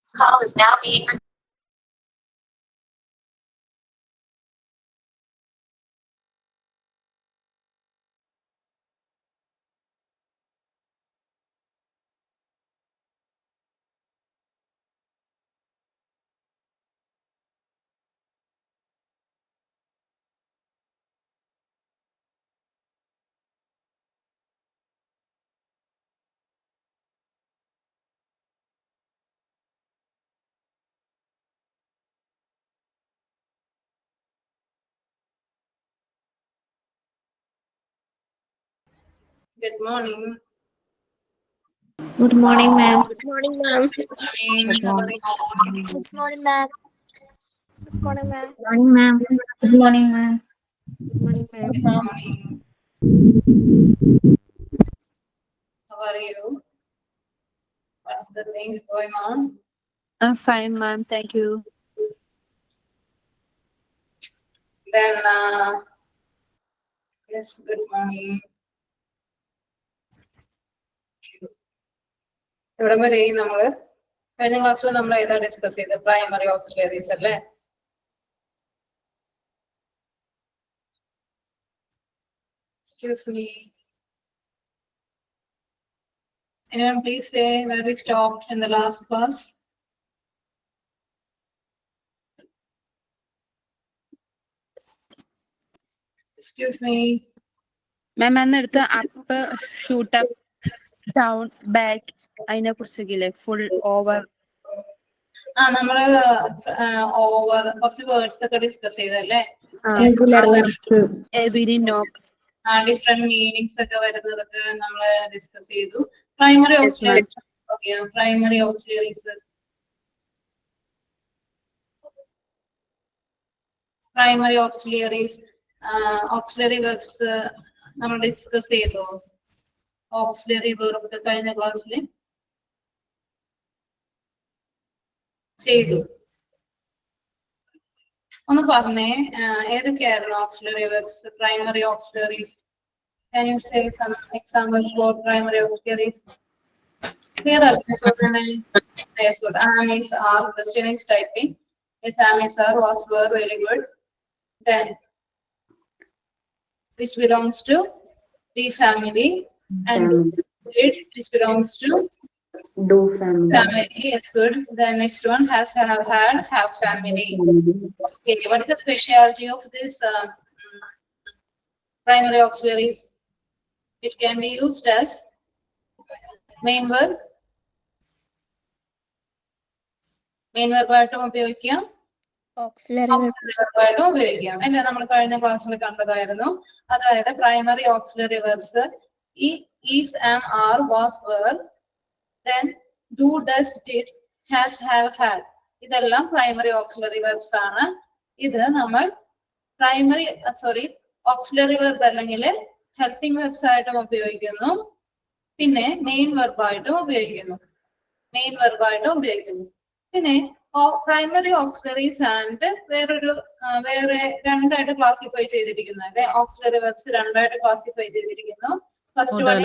This call is now being recorded. Good morning. Good morning, ma'am. Good morning, ma'am. Good morning. How are you? Good morning, ma'am. Good morning, ma'am. Good morning, ma'am. Good morning, ma'am. Good morning, ma'am. Good morning. How are you? What's the things going on? I'm fine, ma'am. Thank you. Then, yes, good morning. ഇവിടെ വരെ നമ്മള് കഴിഞ്ഞ ക്ലാസ്സിൽ നമ്മൾ ഏതാ discuss ചെയ്തത്? Primary auxiliaries അല്ലേ? Excuse me. Anyone please say where we stopped in the last class? Excuse me. Ma'am അന്നെടുത്ത് up shoot up down back അതിനെ കുറിച്ചൊക്കെ ഫുൾ ഓവർ നമ്മള് ഓവർ കുറച്ച് വേർഡ്സ് ഒക്കെ ഡിസ്കസ് ചെയ്തല്ലേ? Regular verbs. എബിനി നോക്ക് ഡിഫറെന്റ് മീനിങ്സ് ഒക്കെ വരുന്നതൊക്കെ നമ്മൾ ഡിസ്കസ് ചെയ്തു. Primary Yes, auxiliaries primary auxiliaries auxiliary verbs നമ്മൾ ഡിസ്കസ് ചെയ്തു. ഓക്സിലറി വെർബ് കഴിഞ്ഞ ക്ലാസ്സിൽ ചെയ്തു. ഒന്ന് പറഞ്ഞേ, ഏതൊക്കെയായിരുന്നു auxiliary verbs? Primary auxiliaries. Can you say some examples for primary auxiliaries? Here are the children. Yes, good. Am is are. Question is typing. Yes, am is are was were. Very good. Then, which belongs to the family, and which belongs to Do family. family. Yes, good. The next one has have family. Okay, what is the specialty of this primary auxiliaries? It can be used as main verb. Main വെർബായിട്ടും ഉപയോഗിക്കാം, Auxiliary verb. Auxiliary വെർബായിട്ടും ഉപയോഗിക്കാം. അല്ലെ നമ്മൾ കഴിഞ്ഞ ക്ലാസ്സിൽ കണ്ടതായിരുന്നു. അതായത് primary auxiliary verbs is, am, are, was, were, then do, does, did, has, have, had. ഇതെല്ലാം പ്രൈമറി ഓക്സിലറി വെർബ്സ് ആണ്. ഇത് നമ്മൾ ഓക്സിലറി വെർബ് അല്ലെങ്കിൽ ഹെൽപ്പിംഗ് വെർബ്സ് ആയിട്ടും ഉപയോഗിക്കുന്നു, പിന്നെ മെയിൻ വെർബായിട്ടും ഉപയോഗിക്കുന്നു. പിന്നെ പ്രൈമറി ഓക്സിലറീസ് ആൻഡ് വേറെ രണ്ടായിട്ട് ക്ലാസിഫൈ ചെയ്തിരിക്കുന്നു. അല്ലെ, ഓക്സിലറി വെർബ്സ് രണ്ടായിട്ട് ക്ലാസിഫൈ ചെയ്തിരിക്കുന്നു. First one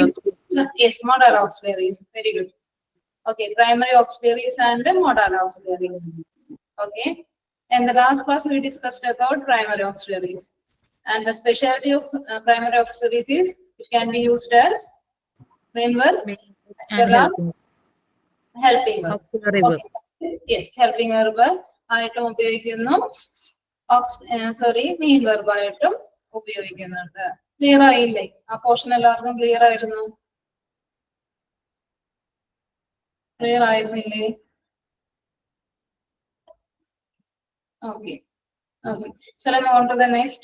yes, modal auxiliaries. Very good. Okay, primary auxiliaries and modal auxiliaries. Okay, in the last class we discussed about primary auxiliaries, and the specialty of primary auxiliaries is it can be used as main verb as well as helping verb. Okay. Yes, helping verb ആയിട്ടും ഉപയോഗിക്കുന്നു, main verb ആയിട്ടും ഉപയോഗിക്കുന്നുണ്ട്. Clear ആയില്ലേ? ആ portion എല്ലാവർക്കും clear ആയിരുന്നു? Clear ആയിരുന്നില്ലേ? Okay. Okay. Shall I move on to the next?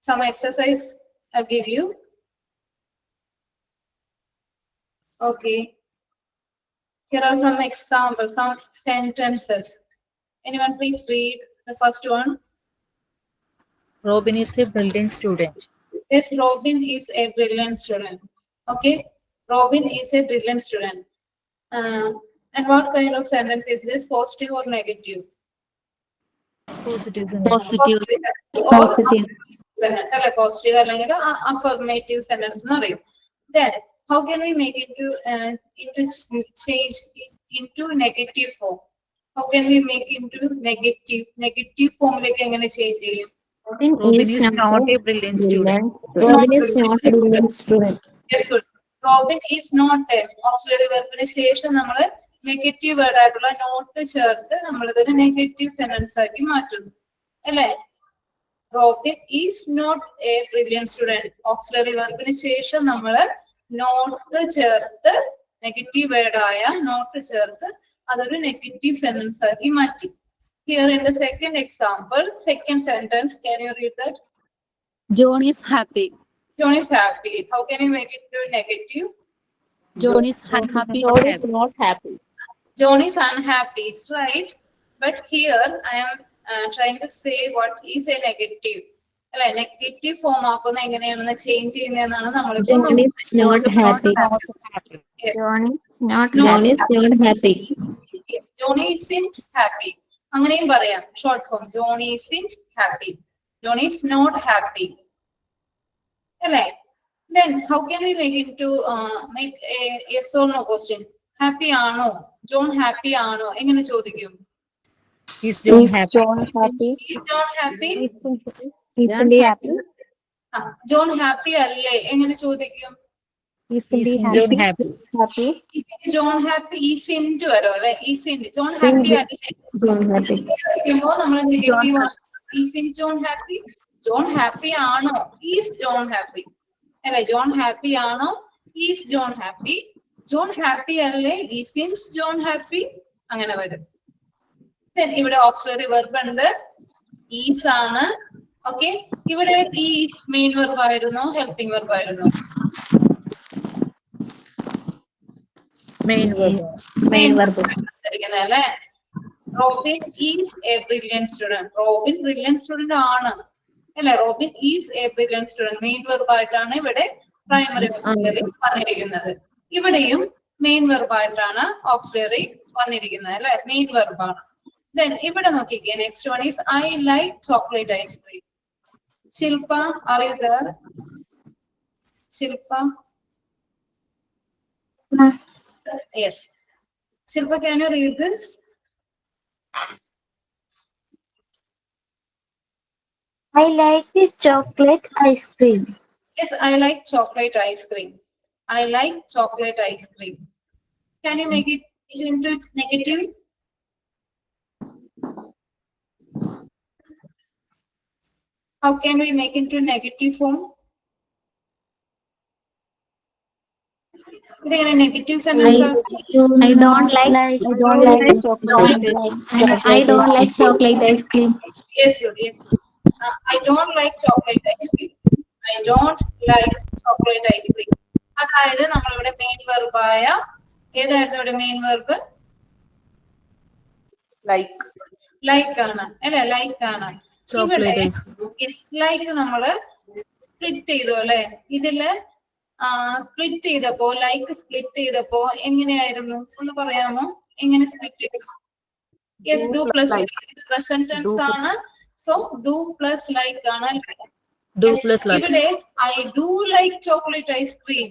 Some exercise I'll give you. Okay. Here are some examples, some sentences. Anyone please read the first one? Robin is a brilliant student. Yes, Robin is a brilliant student. Okay. Robin is a brilliant student. And what kind of sentence is this? Positive or negative? Positive. Positive. Sentence അല്ലെ, positive അല്ലെങ്കിൽ affirmative sentence എന്ന് പറയും. Then how can we make it into change into negative form? How can we make into negative? Negative form like എങ്ങനെ change ചെയ്യും? Robin is not a brilliant student. Robin is not a brilliant student. Yes, good. Robin is not a auxiliary verbന് ശേഷം നമ്മൾ negative word ആയിട്ടുള്ള not ചേർത്ത് നമ്മൾ ഇതൊരു negative sentence ആക്കി മാറ്റുന്നു അല്ലേ? Robin is not a brilliant student. Auxiliary verbന് ശേഷം നമ്മൾ നോട്ട് ചേർത്ത് നെഗറ്റീവ് വേർഡ് ആയ നോട്ട് ചേർത്ത് അതൊരു നെഗറ്റീവ് സെന്റൻസ് ആക്കി മാറ്റി. Here in the second example, second sentence, can you read that? John is happy. John is happy. How can you make it to negative? John is unhappy. John is not happy. John is unhappy. It's right. But here I am trying to say what is a negative. അല്ലെ negative form ആക്കുന്ന എങ്ങനെയാണെന്ന് change ചെയ്യുന്നതെന്നാണ് നമ്മൾ John is not happy. John is not happy. John isn't happy. അങ്ങനെയും പറയാം short form John isn't happy. John is not happy. അല്ലേ? Then how can we make into make a yes or no question? Happy ആണോ? John happy ആണോ? എങ്ങനെ ചോദിക്കും? Is John Is happy? John happy? Is John happy? Isn't he happy? John happy അല്ലേ? എങ്ങനെ ചോദിക്കും? Isn't Is he John happy? happy? John happy is into വരും അല്ലെ? Isn't John happy അല്ലേ? John happy. ചോദിക്കുമ്പോൾ നമ്മൾ negative isn't John happy? John happy ആണോ? Is John happy? അല്ലെ? John happy ആണോ? Is John happy? John happy അല്ലേ? Isn't John happy? അങ്ങനെ വരും. Then ഇവിടെ auxiliary verb ഉണ്ട്. Is ആണ്. Okay. ഇവിടെ is main verb ആയിരുന്നോ? Helping verb ആയിരുന്നോ? Main verb. Main verb. അല്ലേ? Robin is a brilliant student. Robin brilliant student ആണ് അല്ലെ? Robin is a brilliant student. Main verb ആയിട്ടാണ് ഇവിടെ പ്രൈമറി ഓക്സിലറി വന്നിരിക്കുന്നത്. ഇവിടെയും മെയിൻ വെർബ് ആയിട്ടാണ് ഓക്സിലറി വന്നിരിക്കുന്നത് അല്ലെ? മെയിൻ വെർബ് ആണ്. Then ഇവിടെ നോക്കിക്കേ, next one is I like chocolate ice cream. Shilpa, are you there? Shilpa? Yes. Shilpa, can you read this? I like this chocolate ice cream. Yes, I like chocolate ice cream. I like chocolate ice cream. Can you make it into negative? How can we make it into negative form? ഇതെങ്ങനെ negative sentence? I don't like chocolate ice cream. Yes, good. Yes. I don't like chocolate ice cream. I don't like chocolate ice cream. അതായത് നമ്മളിവിടെ main വെർബായ ഏതായിരുന്നു ഇവിടെ main verb? Like ആണ് അല്ലെ? Like ആണ്. ഇവിടെ like നമ്മള് സ്പ്ലിറ്റ് ചെയ്തു അല്ലെ? ഇതില് സ്പ്ലിറ്റ് ചെയ്തപ്പോ ലൈക്ക് സ്പ്ലിറ്റ് ചെയ്തപ്പോ എങ്ങനെയായിരുന്നു ഒന്ന് പറയാമോ? എങ്ങനെ സ്പ്ലിറ്റ് ചെയ്തു? Yes, do plus present tense ആണ്. സോ ഡു പ്ലസ് ലൈക്ക് ആണ്. ഇവിടെ I do like chocolate ice cream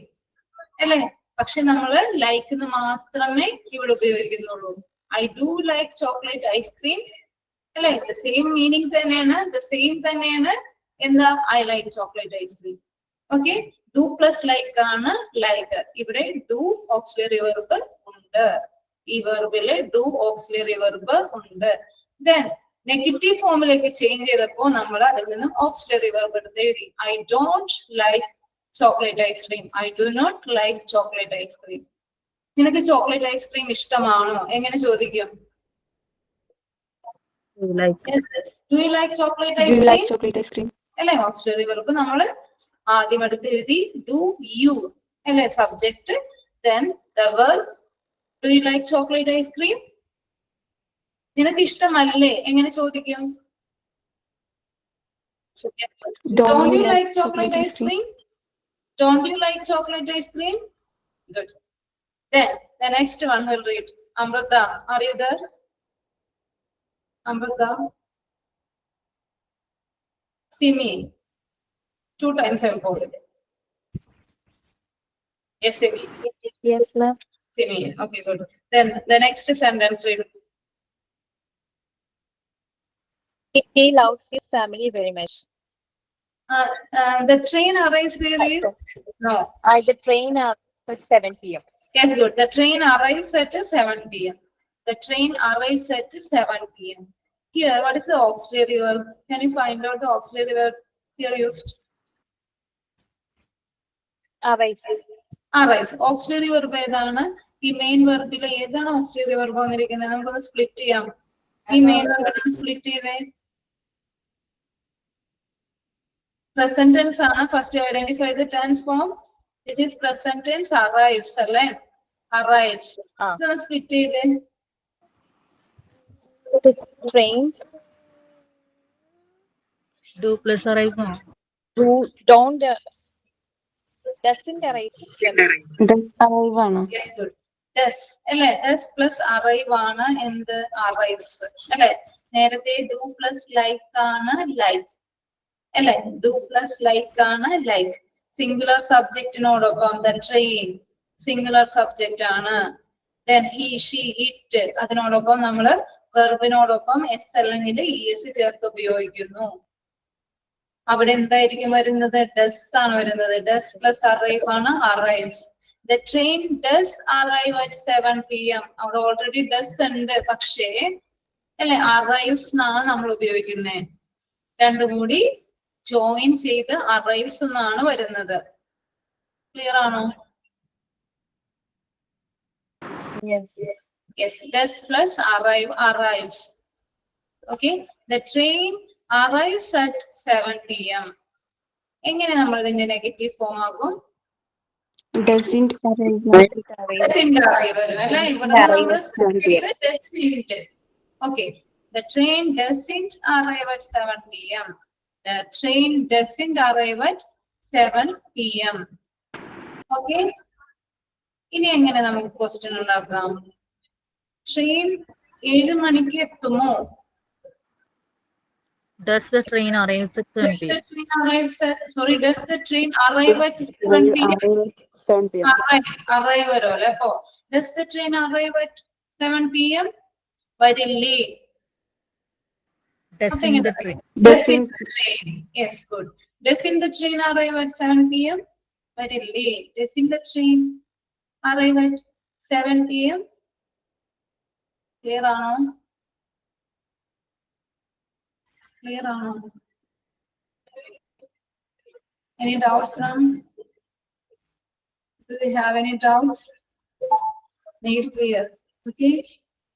അല്ലെ? പക്ഷെ നമ്മള് ലൈക്ക് മാത്രമേ ഇവിടെ ഉപയോഗിക്കുന്നുള്ളൂ. I do like chocolate ice cream അല്ലെ? സെയിം മീനിങ് തന്നെയാണ്, സെയിം തന്നെയാണ്. എന്താ? I like chocolate ice cream. Okay, do plus like ആണ് ലൈക്ക്. ഇവിടെ ഡു ഓക്സിലറി വെർബ് ഉണ്ട്. ഈ വെർബില് ഡു ഓക്സിലറി വെർബ് ഉണ്ട്. ദെൻ നെഗറ്റീവ് ഫോമിലേക്ക് ചേഞ്ച് ചെയ്തപ്പോ നമ്മൾ അതിൽ നിന്നും ഓക്സിലറി വെർബ് എടുത്ത് എഴുതി. I don't like chocolate ice cream. I do not like chocolate ice cream. നിനക്ക് ചോക്ലേറ്റ് ഐസ്ക്രീം ഇഷ്ടമാണോ? എങ്ങനെ ചോദിക്കും? Do you like chocolate ice cream അല്ലെ? ഓക്സിലറി വെർബ് നമ്മൾ ആദ്യം എടുത്ത് എഴുതി ഡു യു അല്ലെ? Subject, then the verb. Do you like chocolate ice cream? നിനക്ക് ഇഷ്ടമല്ലേ? എങ്ങനെ ചോദിക്കും? Don't you like chocolate ice cream? Don't you like chocolate ice cream? Good. Then the next one will read. Amrita, are you there? Amrita? Simi. 2 times I will call it. Yes, Simi. Yes, ma'am. Simi. Okay, good. Then the next sentence read. He loves his family very much. The train arrives where is? No. The train at 7 p.m. Yes, good. The train arrives at 7 p.m. The train arrives at 7 p.m. Here, what is the auxiliary verb? Can you find out the auxiliary verb here used? Arrives. Arrives. Auxiliary verb ഏതാണ്? ഈ main വെർബിൽ ഏതാണ് auxiliary verb വന്നിരിക്കുന്നത്? നമുക്കൊന്ന് split ചെയ്യാം. ഈ main വെർബിനെ split ചെയ്തേ. Present tense ആണ്. First you identify the tense form. This is present tense arrives അല്ലേ? Arrives. ഇതൊന്ന് സ്പ്ലിറ്റ് ചെയ്തേ. The train Do plus arrives on. don't doesn't arrive. Does arrive ആണ്. Yes, good. Does അല്ലേ? Does plus arrive ആണ് എന്ത്? Arrives അല്ലേ? നേരത്തെ do plus like ആണ് like അല്ലേ? Do plus like ആണ് like. Singular subjectനോടൊപ്പം the train singular subject ആണ്. Then he, she, it അതിനോടൊപ്പം നമ്മൾ വെർബിനോടൊപ്പം s അല്ലെങ്കിൽ es ചേർത്ത് ഉപയോഗിക്കുന്നു. അവിടെ എന്തായിരിക്കും വരുന്നത്? Does ആണ് വരുന്നത്. Does plus arrive ആണ് arrives. The train does arrive at 7 p.m. അവിടെ ഓൾറെഡി does ഉണ്ട്, പക്ഷേ അല്ലെ arrives എന്നാണ് നമ്മൾ ഉപയോഗിക്കുന്നത്. രണ്ടും കൂടി ജോയിൻ ചെയ്ത് arrives എന്നാണ് വരുന്നത്. ക്ലിയർ ആണോ? Yes. Yes, does plus arrive arrives. Okay, the train arrives at 7 p.m. എങ്ങനെ നമ്മൾ ഇതിന്റെ നെഗറ്റീവ് ഫോം ആകും? Doesn't arrive. Doesn't arrive അല്ലേ? ഇവിടെ നമ്മൾ doesn't. Okay, the train doesn't arrive at 7 p.m. The train doesn't arrive at 7 p.m. Okay, ഇനി എങ്ങനെ നമുക്ക് ക്വസ്റ്റ്യൻ ഉണ്ടാക്കാം? ട്രെയിൻ 7 മണിക്ക് എത്തുമോ? Does the train arrives at 7 Does p.m.? the train arrive at 7 p.m.? 7 p.m. Arrive വരോല്ലേ? അപ്പോ does the train arrive at 7 p.m.? വരില്ലേ? Doesn't the train? Doesn't the train? Yes, good. Doesn't the train arrive at 7 p.m.? വരില്ലേ? Doesn't the train arrive at 7 p.m.? Clear ആണോ? Clear ആണോ? Any doubts, ma'am? Do you have any doubts? Make it clear. Okay.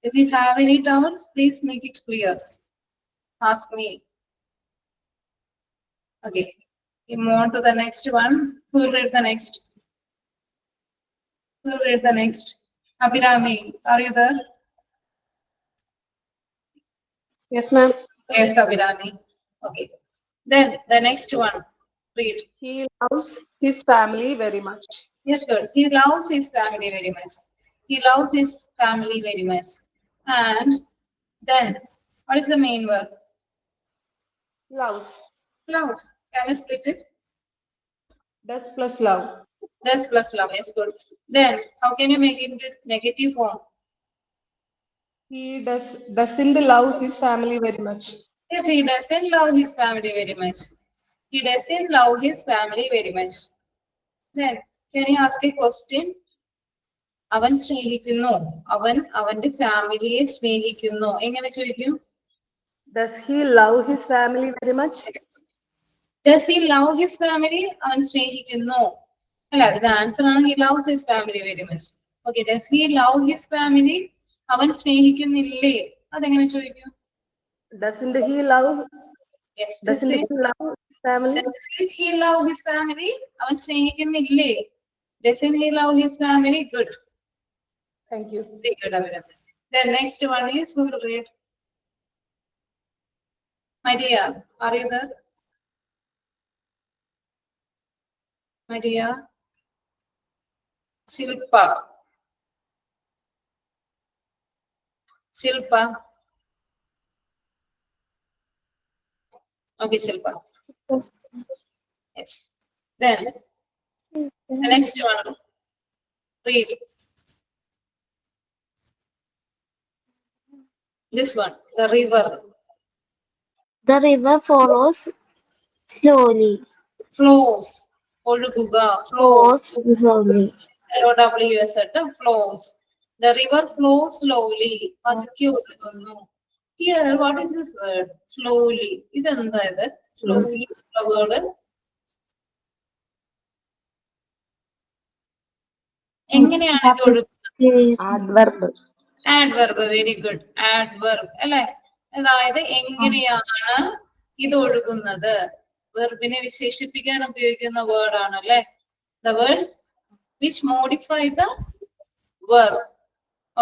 If you have any doubts, please make it clear. Ask me. Okay. We move on to the next one. Who will read the next? Who will read the next? Abhirami, are you there? Yes, ma'am. Yes, Abhirami. Okay. Then the next one. Read. He loves his family very much. Yes, good. He loves his family very much. He loves his family very much. And then, what is the main verb? Loves. Loves. Can you split it? Does plus love. Does plus love. Yes, good. Then, how can you make it into negative form? He doesn't love his family very much. Yes, he doesn't love his family very much. He doesn't love his family very much. Then, can you ask a question? അവൻ സ്നേഹിക്കുന്നു. അവൻ അവന്റെ ഫാമിലിയെ സ്നേഹിക്കുന്നു. എങ്ങനെ ചോദിക്കും? Does he love his family very much? Does he love his family? അവൻ സ്നേഹിക്കുന്നു. അല്ല, ഇത് ആൻസർ ആണ്. He loves his family very much. Okay, does he love his family? അവൻ സ്നേഹിക്കുന്നില്ലേ? അതെങ്ങനെ ചോദിക്കും? Doesn't he love? Yes. Doesn't he love his family? Doesn't he love his family? അവൻ സ്നേഹിക്കുന്നില്ലേ? Doesn't he love his family? Good. Thank you. Very good, Abhirami. The next one is who will read? My dear, are you there? My dear. Shilpa. Shilpa. Okay, Shilpa. Yes. Then the next one. Read. This one, the river. The river follows slowly. Flows. ഒഴുകുക. Flows. Flows slowly. LOWS ആയിട്ട് flows. The river flows slowly. പതുക്കെ ഒഴുകുന്നു. Here, what is this word? Slowly. ഇതെന്താ ഇത്? Slowly ഉള്ള word. എങ്ങനെയാണ് ഇത് ഒഴുകുന്നത്? Adverb. Adverb, very good. Adverb, അല്ലെ? അതായത് എങ്ങനെയാണ് ഇത് ഒഴുകുന്നത്? വെർബിനെ വിശേഷിപ്പിക്കാൻ ഉപയോഗിക്കുന്ന വേർഡ് ആണ് അല്ലെ? The words which modify the verb.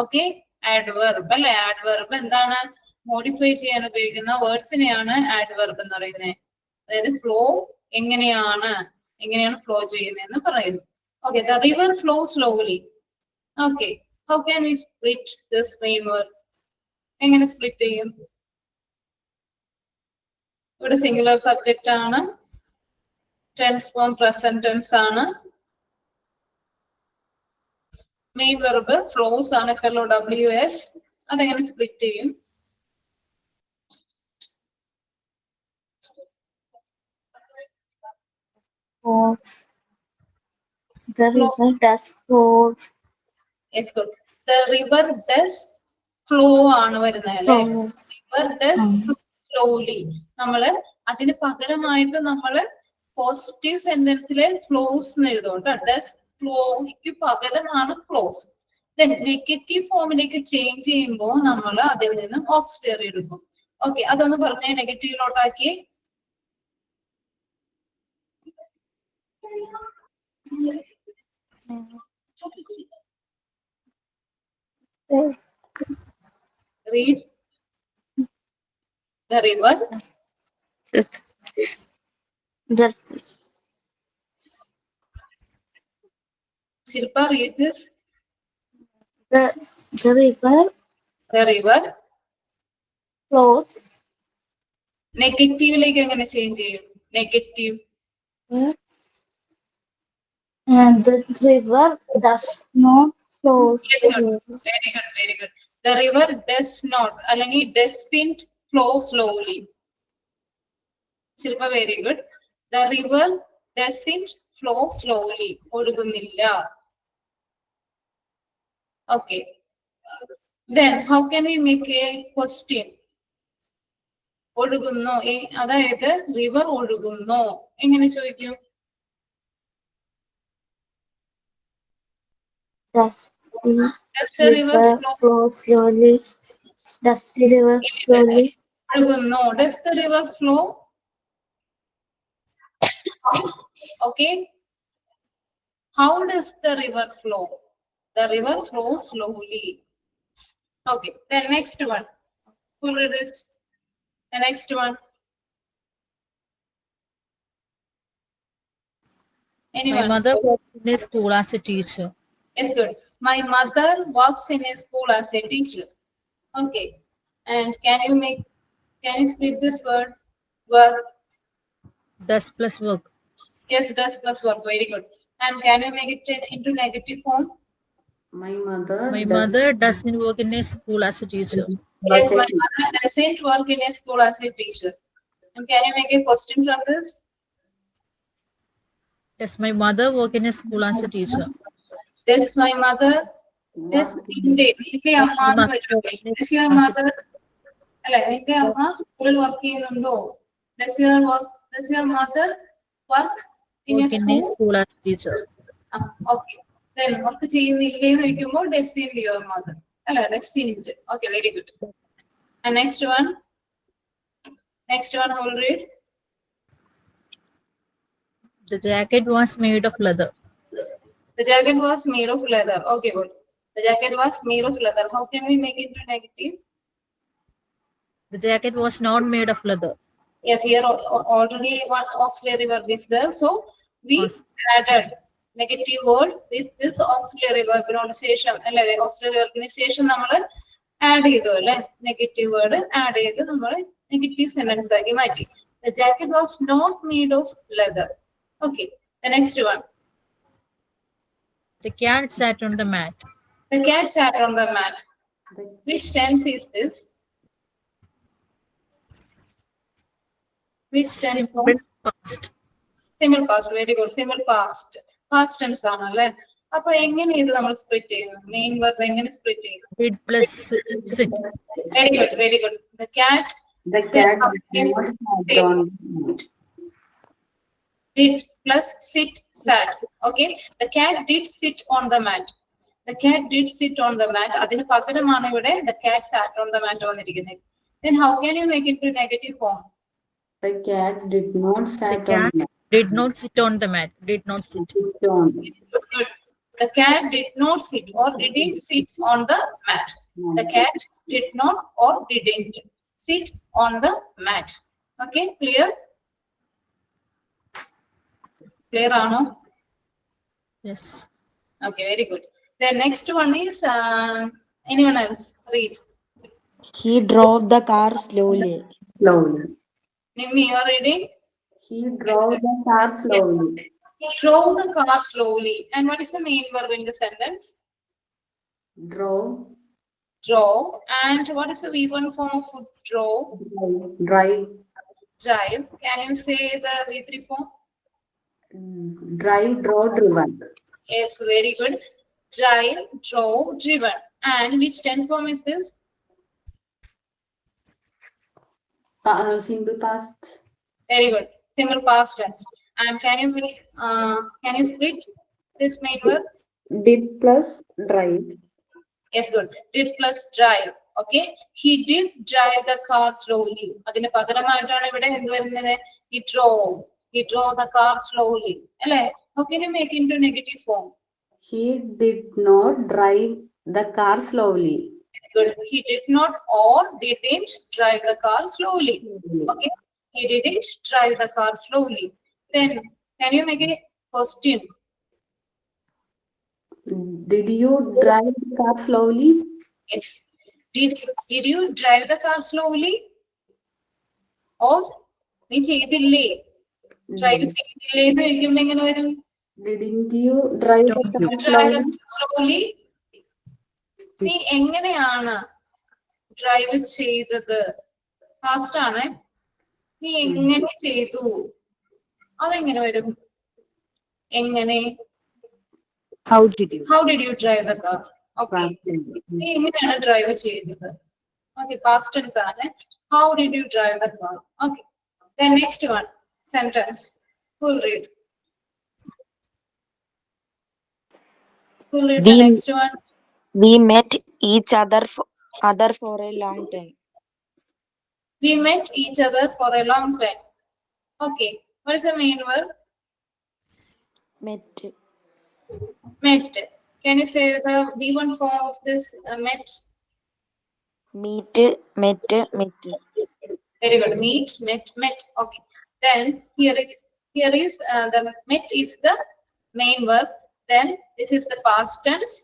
Okay? Adverb, അല്ലെ? Adverb എന്താണ്? മോഡിഫൈ ചെയ്യാൻ ഉപയോഗിക്കുന്ന വേർഡ്സിനെയാണ് adverb എന്ന് പറയുന്നത്. അതായത് ഫ്ലോ എങ്ങനെയാണ് ഫ്ലോ ചെയ്യുന്നതെന്ന് പറയുന്നു. Okay, the river flows slowly. Okay, how can we split this main verb? എങ്ങനെ സ്പ്ലിറ്റ് ചെയ്യും? ഇവിടെ സിംഗുലർ സബ്ജക്റ്റ് ആണ്, ടെൻസ് ഫോം പ്രസന്റ് ടെൻസ് ആണ്, മെയിൻ വെർബ് ഫ്ലോസ് ആണ്, FLOWS. അതെങ്ങനെ സ്പ്ലിറ്റ് ചെയ്യും? Flows. The river does flows. It's good. The river does flow ആണ് വരുന്നത് അല്ലെ? River does slowly. നമ്മള് അതിന് പകരമായിട്ട് നമ്മള് പോസിറ്റീവ് സെന്റൻസിലെ ഫ്ലോസ് എന്ന് എഴുതും കേട്ടോ. ഡസ് ഫ്ലോയ്ക്ക് പകരമാണ് ഫ്ലോസ്. ദെൻ നെഗറ്റീവ് ഫോമിലേക്ക് ചേഞ്ച് ചെയ്യുമ്പോൾ നമ്മൾ അതിൽ നിന്ന് ഓക്സിലറി എടുക്കും. ഓക്കെ, അതൊന്ന് പറഞ്ഞേ. നെഗറ്റീവിലോട്ടാക്കി. Read. The river. Shilpa, read this. The river flows. നെഗറ്റീവിലേക്ക് എങ്ങനെ ചേഞ്ച് ചെയ്യും? Negative. And the river does not flows. Very good, very good. The river does not, അല്ലെങ്കിൽ doesn't flow slowly. Shilpa, very good. The river doesn't flow slowly. ഒഴുകുന്നില്ല. Okay. Then how can we make a question? ഒഴുകുന്നു, അതായത് river ഒഴുകുന്നു എങ്ങനെ ചോദിക്കും? Does the river flow slowly? Does the river slowly? ഒഴുകുന്നു. Does the river flow? Okay. How does the river flow? The river flows slowly. Okay. The next one. Who read this? The next one. Anyone? My mother works in a school as a teacher. It's good. My mother works in a school as a teacher. Okay. And can you split this word? Verb. Does plus work. Yes, does plus work. Very good. And can you make it into negative form? My mother doesn't work in a school as a teacher. Yes, my mother doesn't work in a school as a teacher. And can you make a question from this? Does my mother work in a school as a teacher? Does my mother? Does your mother? അല്ലെ, നിന്റെ അമ്മ സ്കൂളിൽ work ചെയ്യുന്നുണ്ടോ? Does your mother work in a school as a teacher? Okay. Then work ചെയ്യുന്നില്ലേ എന്ന് ചോദിക്കുമ്പോൾ doesn't your mother? അല്ല, doesn't. Okay, very good. And next one who will read? The jacket was made of leather. The jacket was made of leather. Okay, good. The jacket was made of leather. How can we make it into negative? The jacket was not made of leather. Yes, here already one auxiliary verb is there. So we added negative word with this auxiliary verb ശേഷം അല്ലെ, auxiliary verb ശേഷം നമ്മൾ add ചെയ്തു അല്ലെ, negative word add ചെയ്ത് നമ്മൾ negative sentence ആക്കി മാറ്റി. The jacket was not made of leather. Okay, the next one. The cat sat on the mat. The cat sat on the mat. Which tense is this? which tense form? Simple past. Simple past. Very good. Simple past. Past tense ആണല്ലേ. അപ്പൊ എങ്ങനെ ഇത് നമ്മൾ split ചെയ്യുന്നു? Main verb എങ്ങനെ split ചെയ്യുന്നു? Did plus sit. Very good. Very good. The cat The cat did not sit on the mat. did plus sit sat. Okay. The cat did sit on the mat. The cat did sit on the mat. അതിന് പകരമാണ് ഇവിടെ the cat sat on the mat വന്നിരിക്കുന്നത്. Then how can you make it to negative form? The cat did not sit on cat the mat. Did not sit on the mat. Did not sit. Sit on. Good. The cat did not sit or didn't sit on the mat. The cat did not or didn't sit on the mat. Okay, clear? Clear ano? Yes. Okay, very good. The next one is anyone else? Read. He drove the car slowly. Slowly. Nimi, you are reading? He drove the car slowly. He drove the car slowly. And what is the main verb in the sentence? Drove. Drove. And what is the V1 form of drove? Drive. Drive. Can you say the V3 form? Drive, drove, driven. Yes, very good. Drive, drove, driven. And which tense form is this? Simple past. Very good. Simple past tense. And can you split this main verb? Did plus drive. Yes, good. Did plus drive. Okay. He did drive the car slowly. അതിന് പകരമായിട്ടാണ് ഇവിടെ എന്ത് വരുന്നത്? He drove. He drove the car slowly. അല്ലേ? How can you make into negative form? He did not drive the car slowly. It's good. He did not or didn't drive the car slowly. Okay. He didn't drive the car slowly. Then, can you make a question? Did you drive the car slowly? Yes. Did you drive the car slowly? Or നീ ചെയ്തില്ലേ? Drive ചെയ്തില്ലേ എന്ന് ചോദിക്കുമ്പോ എങ്ങനെ വരും? Didn't you drive the car Drive the slowly? car slowly. നീ എങ്ങനെയാണ് drive ചെയ്തത്? ഫാസ്റ്റ് ആണ്. നീ എങ്ങനെ ചെയ്തു? അതെങ്ങനെ വരും? എങ്ങനെ? How did you? How did you drive the car? Okay. നീ എങ്ങനെയാണ് ഡ്രൈവ് ചെയ്തത്? Okay, past tense ആണ്. How did you drive the car? Okay. Then next one, sentence. Who will read? Who will read the We- next one? We met each other for a long time. We met each other for a long time. Okay. What is the main verb? Met. Met. Can you say the V1 form of this met? Meet. Met. Met. Very good. Meet, met, met. Okay. Then here is the met is the main verb. Then this is the past tense.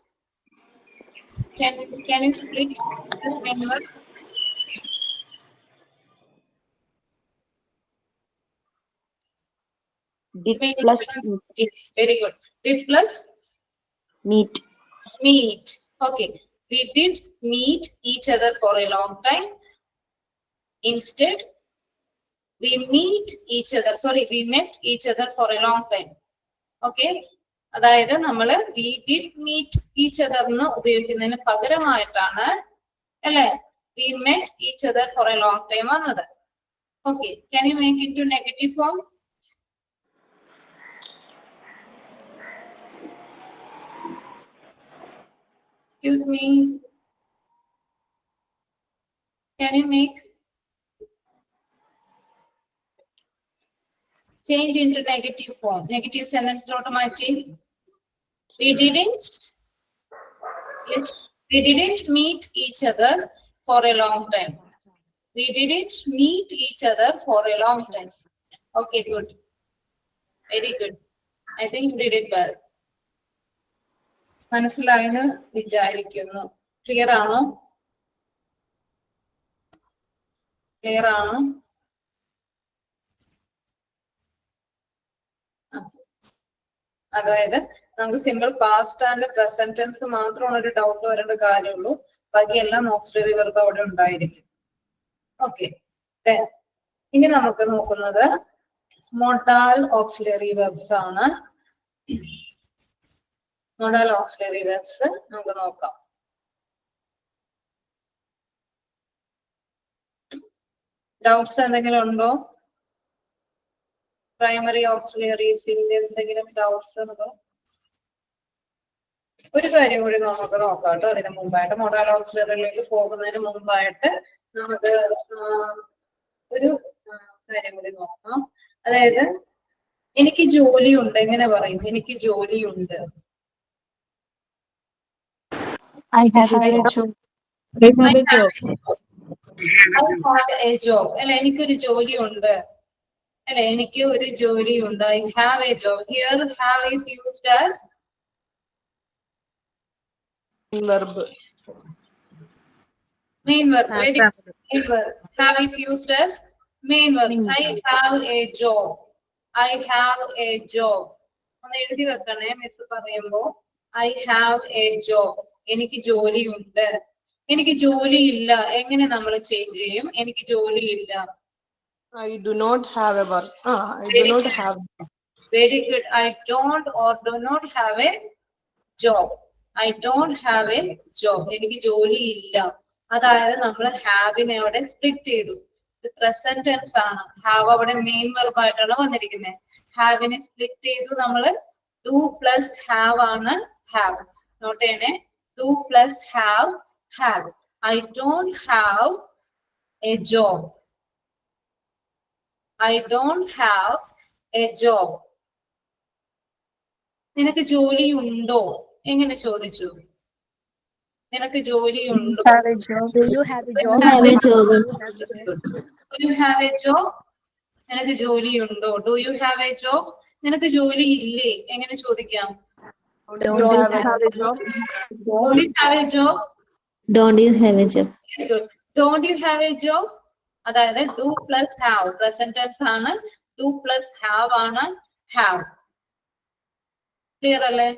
Can you split this main verb? Did Main plus verb is very good. Did plus meet. meet. Okay. We did meet each other for a long time. Instead, we meet each other. Sorry, we met each other for a long time. Okay. അതായത് നമ്മൾ we did meet each other എന്ന് ഉപയോഗിക്കുന്നതിന് പകരമായിട്ടാണ് അല്ലേ we met each other for a long time വന്നത്. Okay. Can you make it to negative form? Excuse me. Can you make change into negative form? Negative sentence automatic. We didn't. Yes, we didn't meet each other for a long time. We didn't meet each other for a long time. Okay, good. Very good. I think you did it well. മനസ്സിലായെന്ന് വിചാരിക്കുന്നു. Clear ആണോ? Clear ആണോ? അതായത് നമുക്ക് simple past and present tense മാത്രമാണ് ഒരു doubt വരേണ്ട കാര്യമുള്ളൂ. ബാക്കി എല്ലാം ഓക്സിലറി വെർബ് അവിടെ ഉണ്ടായിരിക്കും. ഓക്കെ. ഇനി നമുക്ക് നോക്കുന്നത് മോഡാൽ ഓക്സിലറി വെർബ്സ് ആണ്. മോഡാൽ ഓക്സിലറി വെർബ്സ് നമുക്ക് നോക്കാം. ഡൗട്ട്സ് എന്തെങ്കിലും ഉണ്ടോ? പ്രൈമറി ഓക്സിലറീസിൽ എന്തെങ്കിലും ഡൗട്ട്സ് ഉണ്ടോ? ഒരു കാര്യം കൂടി നമുക്ക് നോക്കാം കേട്ടോ. അതിന് മുമ്പായിട്ട് മോഡാൽ ഓക്സിലറിയിലേക്ക് പോകുന്നതിന് മുമ്പായിട്ട് നമുക്ക് ഒരു കാര്യം കൂടി നോക്കാം. അതായത് എനിക്ക് ജോലിയുണ്ട് എങ്ങനെ പറയും? എനിക്ക് ജോലിയുണ്ട്. I have a job. I have a job. അല്ലെ, എനിക്കൊരു ജോലിയുണ്ട്. അല്ലെ, എനിക്ക് ഒരു ജോലിയുണ്ട്. I have a job. Here have is used as verb. main verb. Very good. Main verb. Have is used as main verb. I have a job. I have a job. ഒന്ന് എഴുതി വെക്കണേ മിസ് പറയുമ്പോ. I have a job. എനിക്ക് ജോലിയുണ്ട്. എനിക്ക് ജോലിയില്ല എങ്ങനെ നമ്മൾ ചേഞ്ച് ചെയ്യും? എനിക്ക് ജോലിയില്ല. I do not have a work. I do not have. Very good. I don't or do not have a job. I don't have a job. എനിക്ക് ജോലിയില്ല. അതായത് നമ്മൾ ഹാവിനെ അവിടെ സ്പ്ലിറ്റ് ചെയ്തു. ഇത് പ്രസന്റ് ടെൻസ് ആണ്. ഹാവ് അവിടെ മെയിൻ വെർബ് ആയിട്ടാണ് വന്നിരിക്കുന്നത്. ഹാവിനെ സ്പ്ലിറ്റ് ചെയ്തു നമ്മൾ. ഡു പ്ലസ് ഹാവ് ആണ് ഹാവ്. നോട്ട് ചെയ്യണേ. Do plus have have. I don't have a job. I don't have a job. നിനക്ക് ജോലിയുണ്ടോ എങ്ങനെ ചോദിച്ചു? നിനക്ക് ജോലിയുണ്ടോ? Have a job. Do you have a job? Have a job. Do you have a job? നിനക്ക് ജോലിയുണ്ടോ? Do you have a job? നിനക്ക് ജോലി ഇല്ലേ എങ്ങനെ ചോദിക്കാം? Don't you have a job? Don't you have a job? Don't you have a job? Yes, good. Don't you have a job? അതായത് do plus have present tense ആണ്. do plus have ആണ് have. Clear അല്ലേ?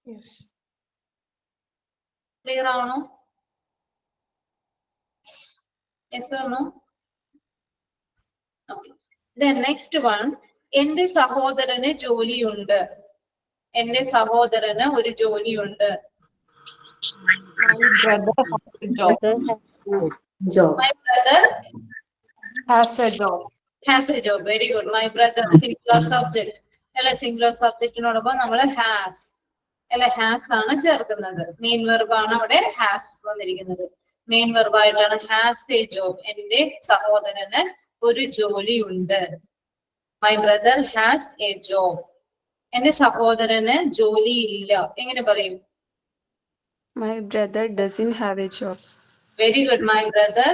Yes. Clear ആണോ? Yes or no? Okay. Then next one. എന്റെ സഹോദരന് ജോലിയുണ്ട്. എന്റെ സഹോദരന് ഒരു ജോലിയുണ്ട്. My brother has a job. Job. My brother Has a job. has a job. Very good. My brother singular subject. അല്ലെ, സിംഗുലർ സബ്ജക്റ്റിനോടൊപ്പം നമ്മൾ ഹാസ് അല്ലെ ഹാസ് ആണ് ചേർക്കുന്നത്. മെയിൻ വെർബ് ആണ് അവിടെ ഹാസ് വന്നിരിക്കുന്നത്. മെയിൻ വെർബ് ആയിട്ടാണ് ഹാസ് എ ജോബ്. എന്റെ സഹോദരന് ഒരു ജോലിയുണ്ട്. My brother has A job. എന്റെ സഹോദരന് ജോലിയില്ല എങ്ങനെ പറയും? My brother doesn't have a job. Very good. My brother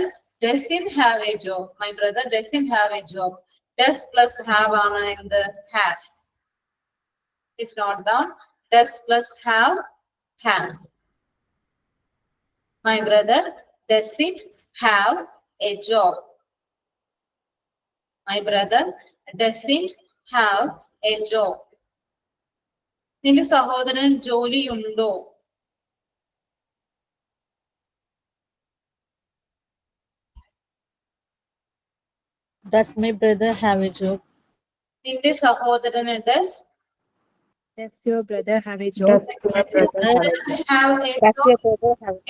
doesn't have a job. My brother doesn't have a job. Does plus have ആണ് in the has. It's not down. Does plus have has. My brother doesn't have a job. My brother doesn't have a job. നിന്റെ സഹോദരൻ ജോലിയുണ്ടോ? Does my brother have a job? നിന്റെ സഹോദരന് does Does your brother have a job? have a job?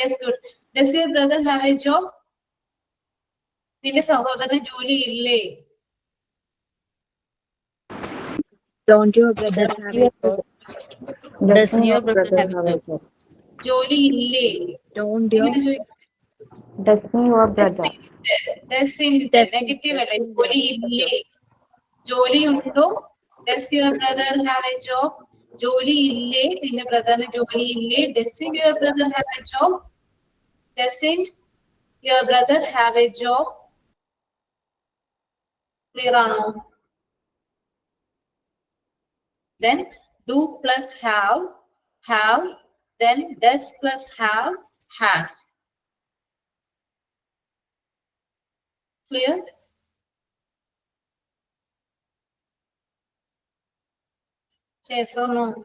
Yes, good. Does your brother have a job? നിന്റെ സഹോദരന് ജോലി ഇല്ലേ? Don't your brother have a job? Does your brother have a job? ജോലി ഇല്ലേ? Don't your എങ്ങനെ ചോദിക്കും? Doesn't your brother? Negative അല്ലേ? ജോലി ഇല്ലേ? ജോലി ഉണ്ടോ? Does your brother have a job? ജോലി ഇല്ലേ? നിന്റെ ബ്രദറിന് ജോലി ഇല്ലേ? Doesn't your brother have a job? Doesn't your brother have a job? Clear ആണോ? Then do plus have, then does plus have, has. Clear? Yes or no?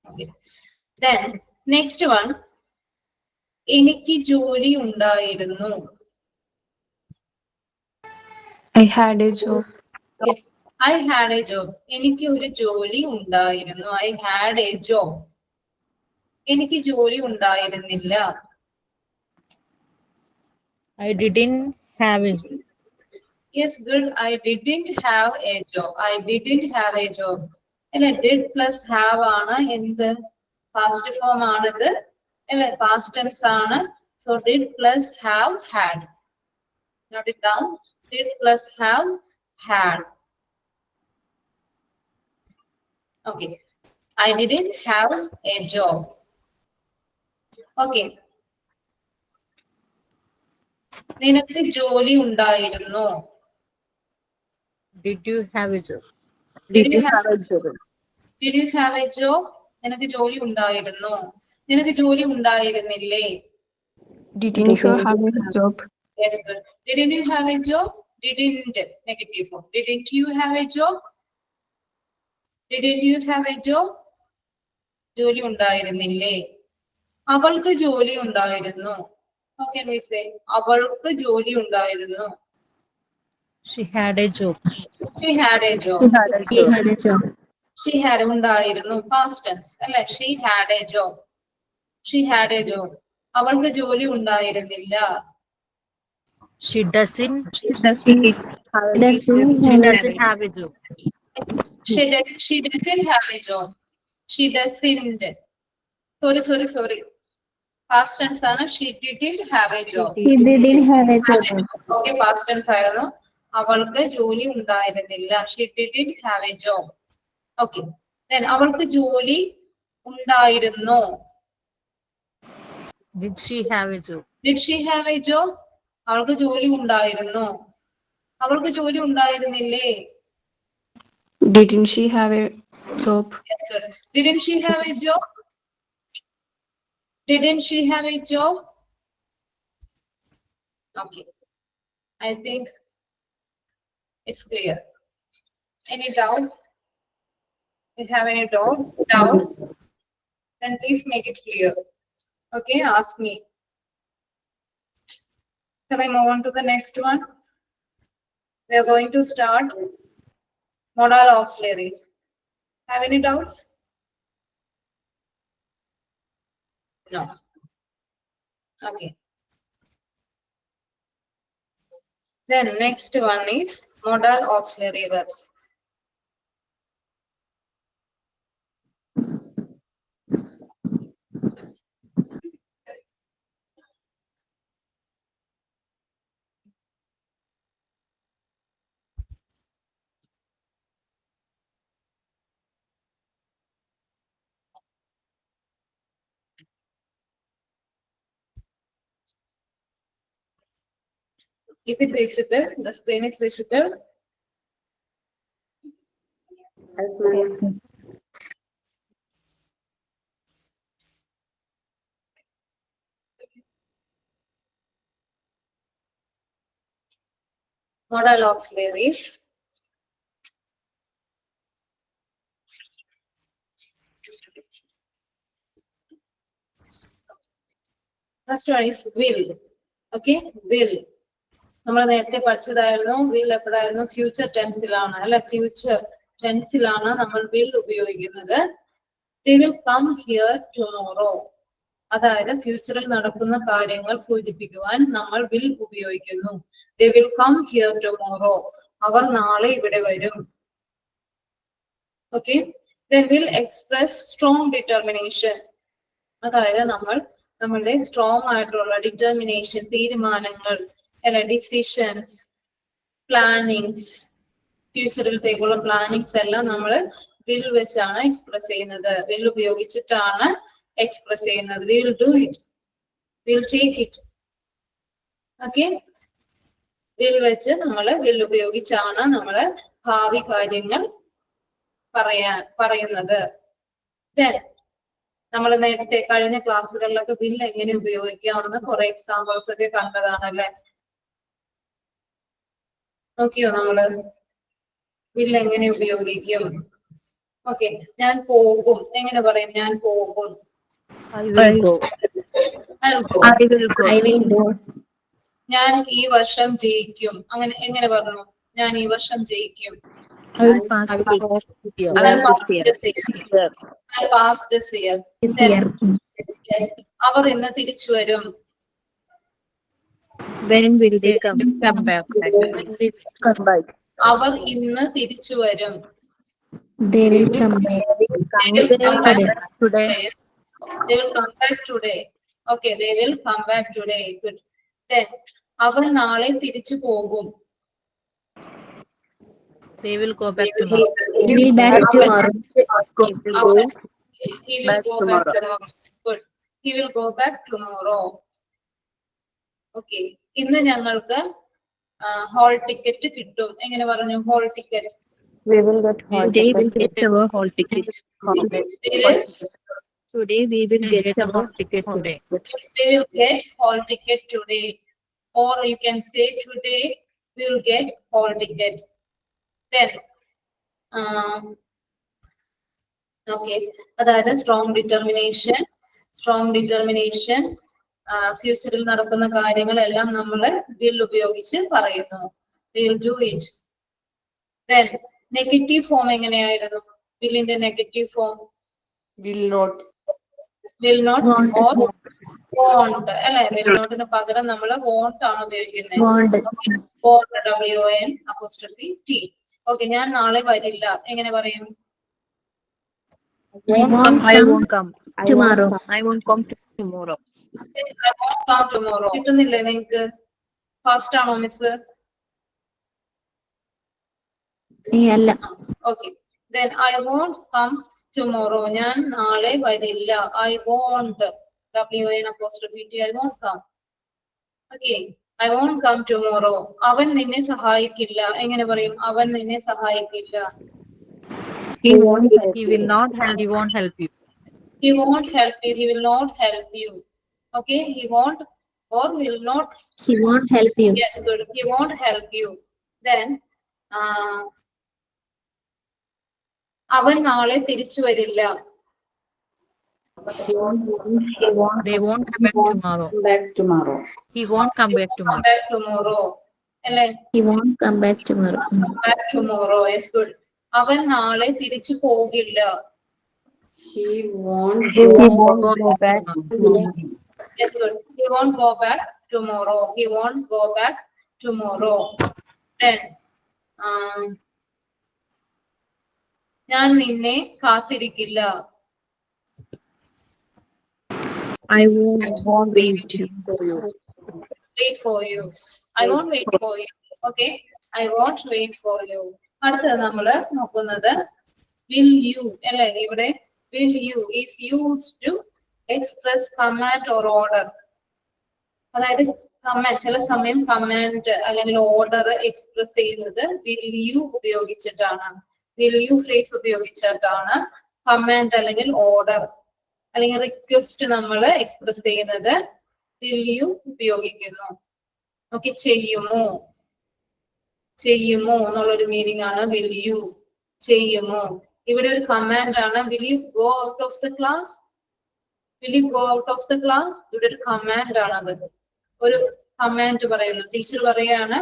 Okay. Then next one. എനിക്ക് ജോലി ഉണ്ടായിരുന്നു. I had a job. Yes, I had a job. എനിക്ക് ഒരു ജോലി ഉണ്ടായിരുന്നു. I had a job. എനിക്ക് ജോലി ഉണ്ടായിരുന്നില്ല. I didn't have a job. Yes, good. I didn't have a job. I didn't have a job. അല്ലെ did plus have ആണ് എന്ത് past form ആണിത് അല്ലെ past tense ആണ്. So did plus have had. Note it down. Did plus have had. Okay. I didn't have a job. Okay. നിനക്ക് ജോലി ഉണ്ടായിരുന്നു. Did you have a job? Did you have a job? Did you have a job? നിനക്ക് ജോലി ഉണ്ടായിരുന്നു. നിനക്ക് ജോലി ഉണ്ടായിരുന്നില്ലേ? Didn't you have a job? Yes, good. Didn't you have a job? Didn't negative form. Didn't you have a job? Didn't you have a job? ജോലി ഉണ്ടായിരുന്നില്ലേ? അവൾക്ക് ജോലി ഉണ്ടായിരുന്നു. How can we say? അവൾക്ക് ജോലി ഉണ്ടായിരുന്നു. She had a job. She had a job. He had a job. She had ഉണ്ടായിരുന്നു. Past tense. അല്ലെ? She had a job. She had a job. അവൾക്ക് ജോലി ഉണ്ടായിരുന്നില്ല. She doesn't Doesn't have a job. She doesn't have a job. She doesn't. Sorry. Past tense ആണ്. She didn't have a job. He didn't have a job. Okay, past tense ആയിരുന്നു. അവൾക്ക് ജോലി ഉണ്ടായിരുന്നില്ല. She didn't have a job. Okay. Then അവൾക്ക് ജോലി ഉണ്ടായിരുന്നു. Did she have a job? Did she have a job? അവൾക്ക് ജോലി ഉണ്ടായിരുന്നു. അവൾക്ക് ജോലി ഉണ്ടായിരുന്നില്ലേ? Didn't she have a job? Yes, sir. Didn't she have a job? Didn't she have a job? Okay. I think it's clear. Any doubt? If you have any doubts, then please make it clear. Okay, ask me. Shall I move on to the next one? We are going to start modal auxiliaries. Have any doubts? No. Okay. Then next one is modal auxiliary verbs. Is it visible? The screen is visible. Yes, ma'am. Modal auxiliaries. First one is will. Okay, will. നമ്മൾ നേരത്തെ പഠിച്ചതായിരുന്നു will എപ്പോഴായിരുന്നു future ടെൻസിലാണ് അല്ലെ future ടെൻസിലാണ് നമ്മൾ will ഉപയോഗിക്കുന്നത്. They will come here tomorrow. അതായത് ഫ്യൂച്ചറിൽ നടക്കുന്ന കാര്യങ്ങൾ സൂചിപ്പിക്കുവാൻ നമ്മൾ will ഉപയോഗിക്കുന്നു. They will come here tomorrow. അവർ നാളെ ഇവിടെ വരും. Okay, they will express strong determination. അതായത് നമ്മളുടെ സ്ട്രോങ് ആയിട്ടുള്ള ഡിറ്റർമിനേഷൻ തീരുമാനങ്ങൾ അല്ലെ ഡിസിഷൻസ് പ്ലാനിങ്സ് ഫ്യൂച്ചറിലത്തേക്കുള്ള പ്ലാനിങ്സ് എല്ലാം നമ്മൾ will വെച്ചാണ് എക്സ്പ്രസ് ചെയ്യുന്നത്. will ഉപയോഗിച്ചിട്ടാണ് എക്സ്പ്രസ് ചെയ്യുന്നത്. we will do it, we will take it. Okay, will വെച്ച് will ഉപയോഗിച്ചാണ് നമ്മള് ഭാവി കാര്യങ്ങൾ പറയുന്നത്. Then നമ്മൾ നേരത്തെ കഴിഞ്ഞ ക്ലാസ്സുകളിലൊക്കെ will എങ്ങനെ ഉപയോഗിക്കാമെന്ന് കുറെ എക്സാമ്പിൾസ് ഒക്കെ കണ്ടതാണല്ലേ. നോക്കിയോ നമ്മള് will എങ്ങനെ ഉപയോഗിക്കും? ഓക്കെ, ഞാൻ പോകും എങ്ങനെ പറയും? ഞാൻ പോകും. I will go. I'll go. I will go. I will go. ഞാൻ ഈ വർഷം ജയിക്കും. അങ്ങനെ എങ്ങനെ പറഞ്ഞു? ഞാൻ ഈ വർഷം ജയിക്കും. I will pass I will this pass this year. I'll pass year. this year. I'll pass this year. This Then, year. yes. അവർ ഇന്ന് തിരിച്ചു വരും. When will they They come? come back. When will they come back? അവർ ഇന്ന് തിരിച്ചു വരും. They will come back. They will come back Today. today. They will come back today. Okay, they will come back today. Good. Then, അവർ നാളെ തിരിച്ചു പോകും. They will go back tomorrow. They will back tomorrow. He will go back tomorrow. Good. He will go back tomorrow. Okay. ഇന്ന് ഞങ്ങൾക്ക് hall ticket കിട്ടും. എങ്ങനെ പറഞ്ഞു? Hall ticket. We will get hall They will ticket. get our hall tickets. Today we will Get get a our hall ticket today. We will get hall ticket today. Or you can say today we will get hall ticket. Then, okay, അതായത് strong determination, ഫ്യൂച്ചറിൽ നടക്കുന്ന കാര്യങ്ങളെല്ലാം നമ്മൾ will ഉപയോഗിച്ച് പറയുന്നു. We will do it. Then, negative form എങ്ങനെയായിരുന്നു? വില്ലിന്റെ negative form Will not. will not Want. or won't അല്ലെ? will notന് പകരം നമ്മൾ won't ആണ് ഉപയോഗിക്കുന്നത്. Want. won't WON''T. ഓക്കെ, ഞാൻ നാളെ വരില്ല. എങ്ങനെ പറയും? I won't I come won't come. tomorrow. I won't come tomorrow. I won't come tomorrow. കിട്ടുന്നില്ലേ നിങ്ങക്ക്? ഫാസ്റ്റ് ആണോ മിസ്? അല്ല. Okay, then I won't come tomorrow. ഞാൻ നാളെ വരില്ല. I won't WON''T. I won't come. Okay, I won't come tomorrow. അവൻ നിന്നെ സഹായിക്കില്ല. എങ്ങനെ പറയും? അവൻ നിന്നെ സഹായിക്കില്ല. He will not help. He won't help you. He won't help you. He will not help you. Okay, he won't or will not. He won't help you. Yes, good. He won't help you. Then, അവൻ നാളെ തിരിച്ചു വരില്ല. They won't come back tomorrow. Back tomorrow. He won't come back Come tomorrow. back tomorrow. അല്ലേ? He won't come back tomorrow. Come back tomorrow. Yes, good. അവൻ നാളെ തിരിച്ചു പോകില്ല. He won't He go won't go back tomorrow. Yes, good. He won't go back tomorrow. He won't go back tomorrow. Then, ഞാൻ നിന്നെ കാത്തിരിക്കില്ല. I won't wait for you. Wait for you. I won't wait for you. Okay, I won't wait for you. അടുത്തത് നമ്മള് നോക്കുന്നത് will you അല്ലെ? ഇവിടെ will you is used to express command or order. അതായത് command, ചില സമയം command അല്ലെങ്കിൽ order express ചെയ്യുന്നത് will you ഉപയോഗിച്ചിട്ടാണ്. will you phrase ഉപയോഗിച്ചിട്ടാണ് കമാൻഡ് അല്ലെങ്കിൽ ഓർഡർ അല്ലെങ്കിൽ റിക്വസ്റ്റ് നമ്മൾ എക്സ്പ്രസ് ചെയ്യുന്നത് will you ഉപയോഗിക്കുന്നു. ഓക്കെ, ചെയ്യുമോ എന്നുള്ളൊരു മീനിങ് ആണ് will you. ചെയ്യുമോ, ഇവിടെ ഒരു കമാൻഡ് ആണ്. will you go out of the class? will you go out of the class? ഇവിടെ ഒരു കമാൻഡ് ആണത്. ഒരു കമാൻഡ് പറയുന്നു. ടീച്ചർ പറയാണ്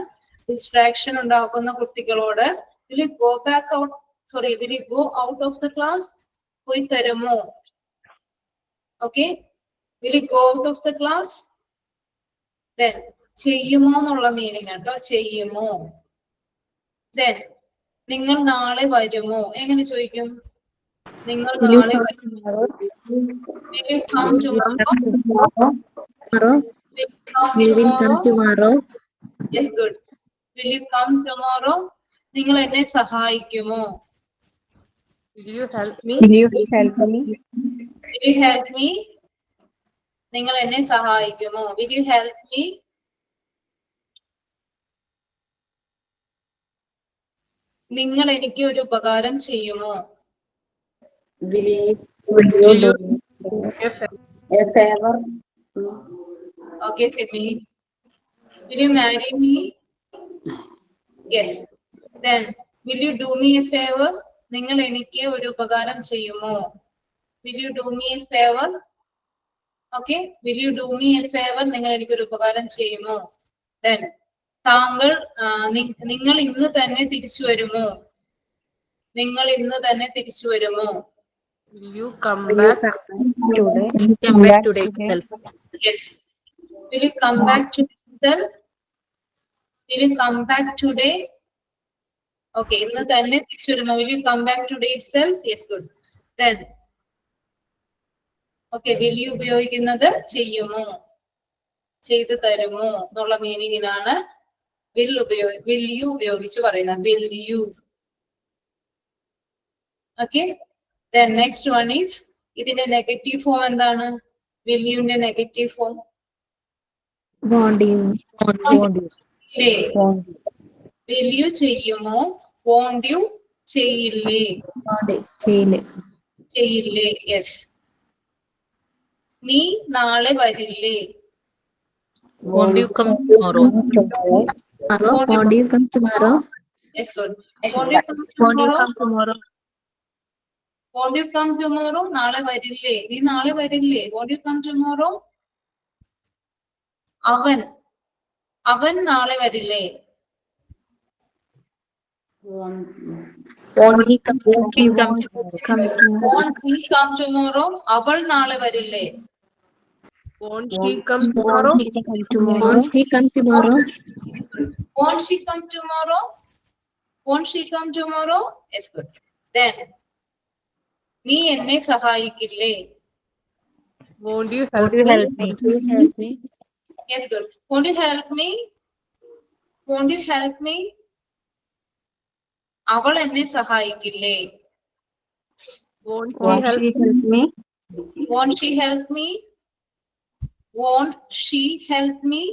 ഡിസ്ട്രാക്ഷൻ ഉണ്ടാക്കുന്ന കുട്ടികളോട് will you go back out, sorry, will you go out of the class? പോയി തരുമോ? Okay, will you go out of the class? Then, ചെയ്യുമോ എന്നുള്ള മീനിങ് കേട്ടോ, ചെയ്യുമോ. Then, നിങ്ങൾ നാളെ വരുമോ? എങ്ങനെ ചോദിക്കും? നിങ്ങൾ നാളെ വരുമോ? Will you come tomorrow? Tomorrow. We will come tomorrow. Yes, good. Will you come tomorrow? നിങ്ങൾ എന്നെ സഹായിക്കുമോ? Will you help me? Will you help me? Will you help me? നിങ്ങൾ എന്നെ സഹായിക്കുമോ? Will you help me? നിങ്ങൾ എനിക്ക് ഒരു ഉപകാരം ചെയ്യുമോ? will you Will you do a favor? Okay, Simi. Will you marry me? Yes. Then, will you do me a favor? നിങ്ങൾ എനിക്ക് ഒരു ഉപകാരം ചെയ്യുമോ? Will you do me a favor? Okay, will you do me A favour? നിങ്ങൾ എനിക്കൊരു ഉപകാരം ചെയ്യുമോ? Then താങ്കൾ നിങ്ങൾ ഇന്ന് തന്നെ തിരിച്ചു വരുമോ? നിങ്ങൾ ഇന്ന് തന്നെ തിരിച്ചു വരുമോ? Will you come back? today? Come back today itself. Yes. Will you come back to itself? Will you come back today? Okay, ഇന്ന് തന്നെ തിരിച്ചു വരുമോ? Will you come back today itself? Yes, good. Then okay, will you ഉപയോഗിക്കുന്നത് ചെയ്യുമോ, ചെയ്തു തരുമോ എന്നുള്ള മീനിങ്ങിനാണ് will you ഉപയോഗിച്ച് പറയുന്നത്. Will you. Okay, then next one is, ഇതിന്റെ നെഗറ്റീവ് ഫോം എന്താണ്? വിൽ യുന്റെ negative form Won't you? Will you ചെയ്യുമോ? വോണ്ട് യു ചെയ്യില്ലേ? ചെയ്യില്ല. ചെയ്യില്ലേ, യെസ്. നീ നാളെ വരില്ലേ? Won't you come tomorrow? Tomorrow? Won't you come tomorrow? Yes, good. Won't you come Won't you tomorrow? come tomorrow? Won't you come tomorrow? നാളെ വരില്ലേ? നീ നാളെ വരില്ലേ? Won't you come tomorrow? അവൻ നാളെ വരില്ലേ? Won't he come tomorrow? Won't he come tomorrow? അവൾ നാളെ വരില്ലേ? Won't she come tomorrow? Won't she come tomorrow? Won't she come tomorrow? Won't she come tomorrow? Yes, good. Then നീ എന്നെ സഹായിക്കില്ലേ? Won't you help me? Yes, good. Won't you help me? Won't you help me? അവൾ എന്നെ സഹായിക്കില്ലേ? Won't she help me? Won't she help me? Won't she help me?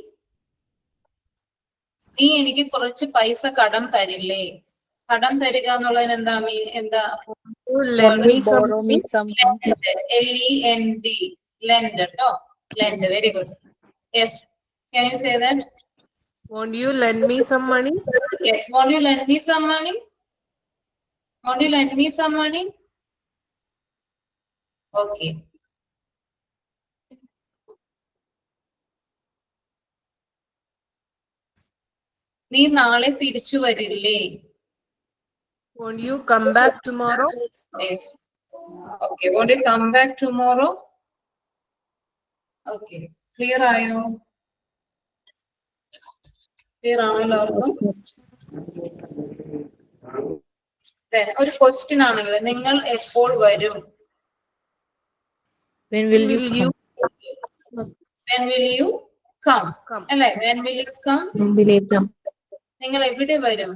നീ എനിക്ക് കുറച്ച് പൈസ കടം തരില്ലേ? കടം തരിക എന്നുള്ളതിന് എന്താ? Lend me some. Borrow me some. LEND. Lend, കേട്ടോ. Lend. Very good. Yes. Can you say that? Won't you lend me some money? Yes. Won't you lend me some money? Won't you lend me some money? Okay. നീ നാളെ തിരിച്ചു വരില്ലേ? Won't you come back tomorrow? Yes. Okay. Won't you come back tomorrow? Okay. Clear ആയോ? Clear ആണോ എല്ലാവർക്കും? Then ഒരു question ആണെങ്കിൽ നിങ്ങൾ എപ്പോൾ വരും? When will you come? When will you come? അല്ലേ? When will you come? Unbelievable. നിങ്ങൾ എവിടെ വരും?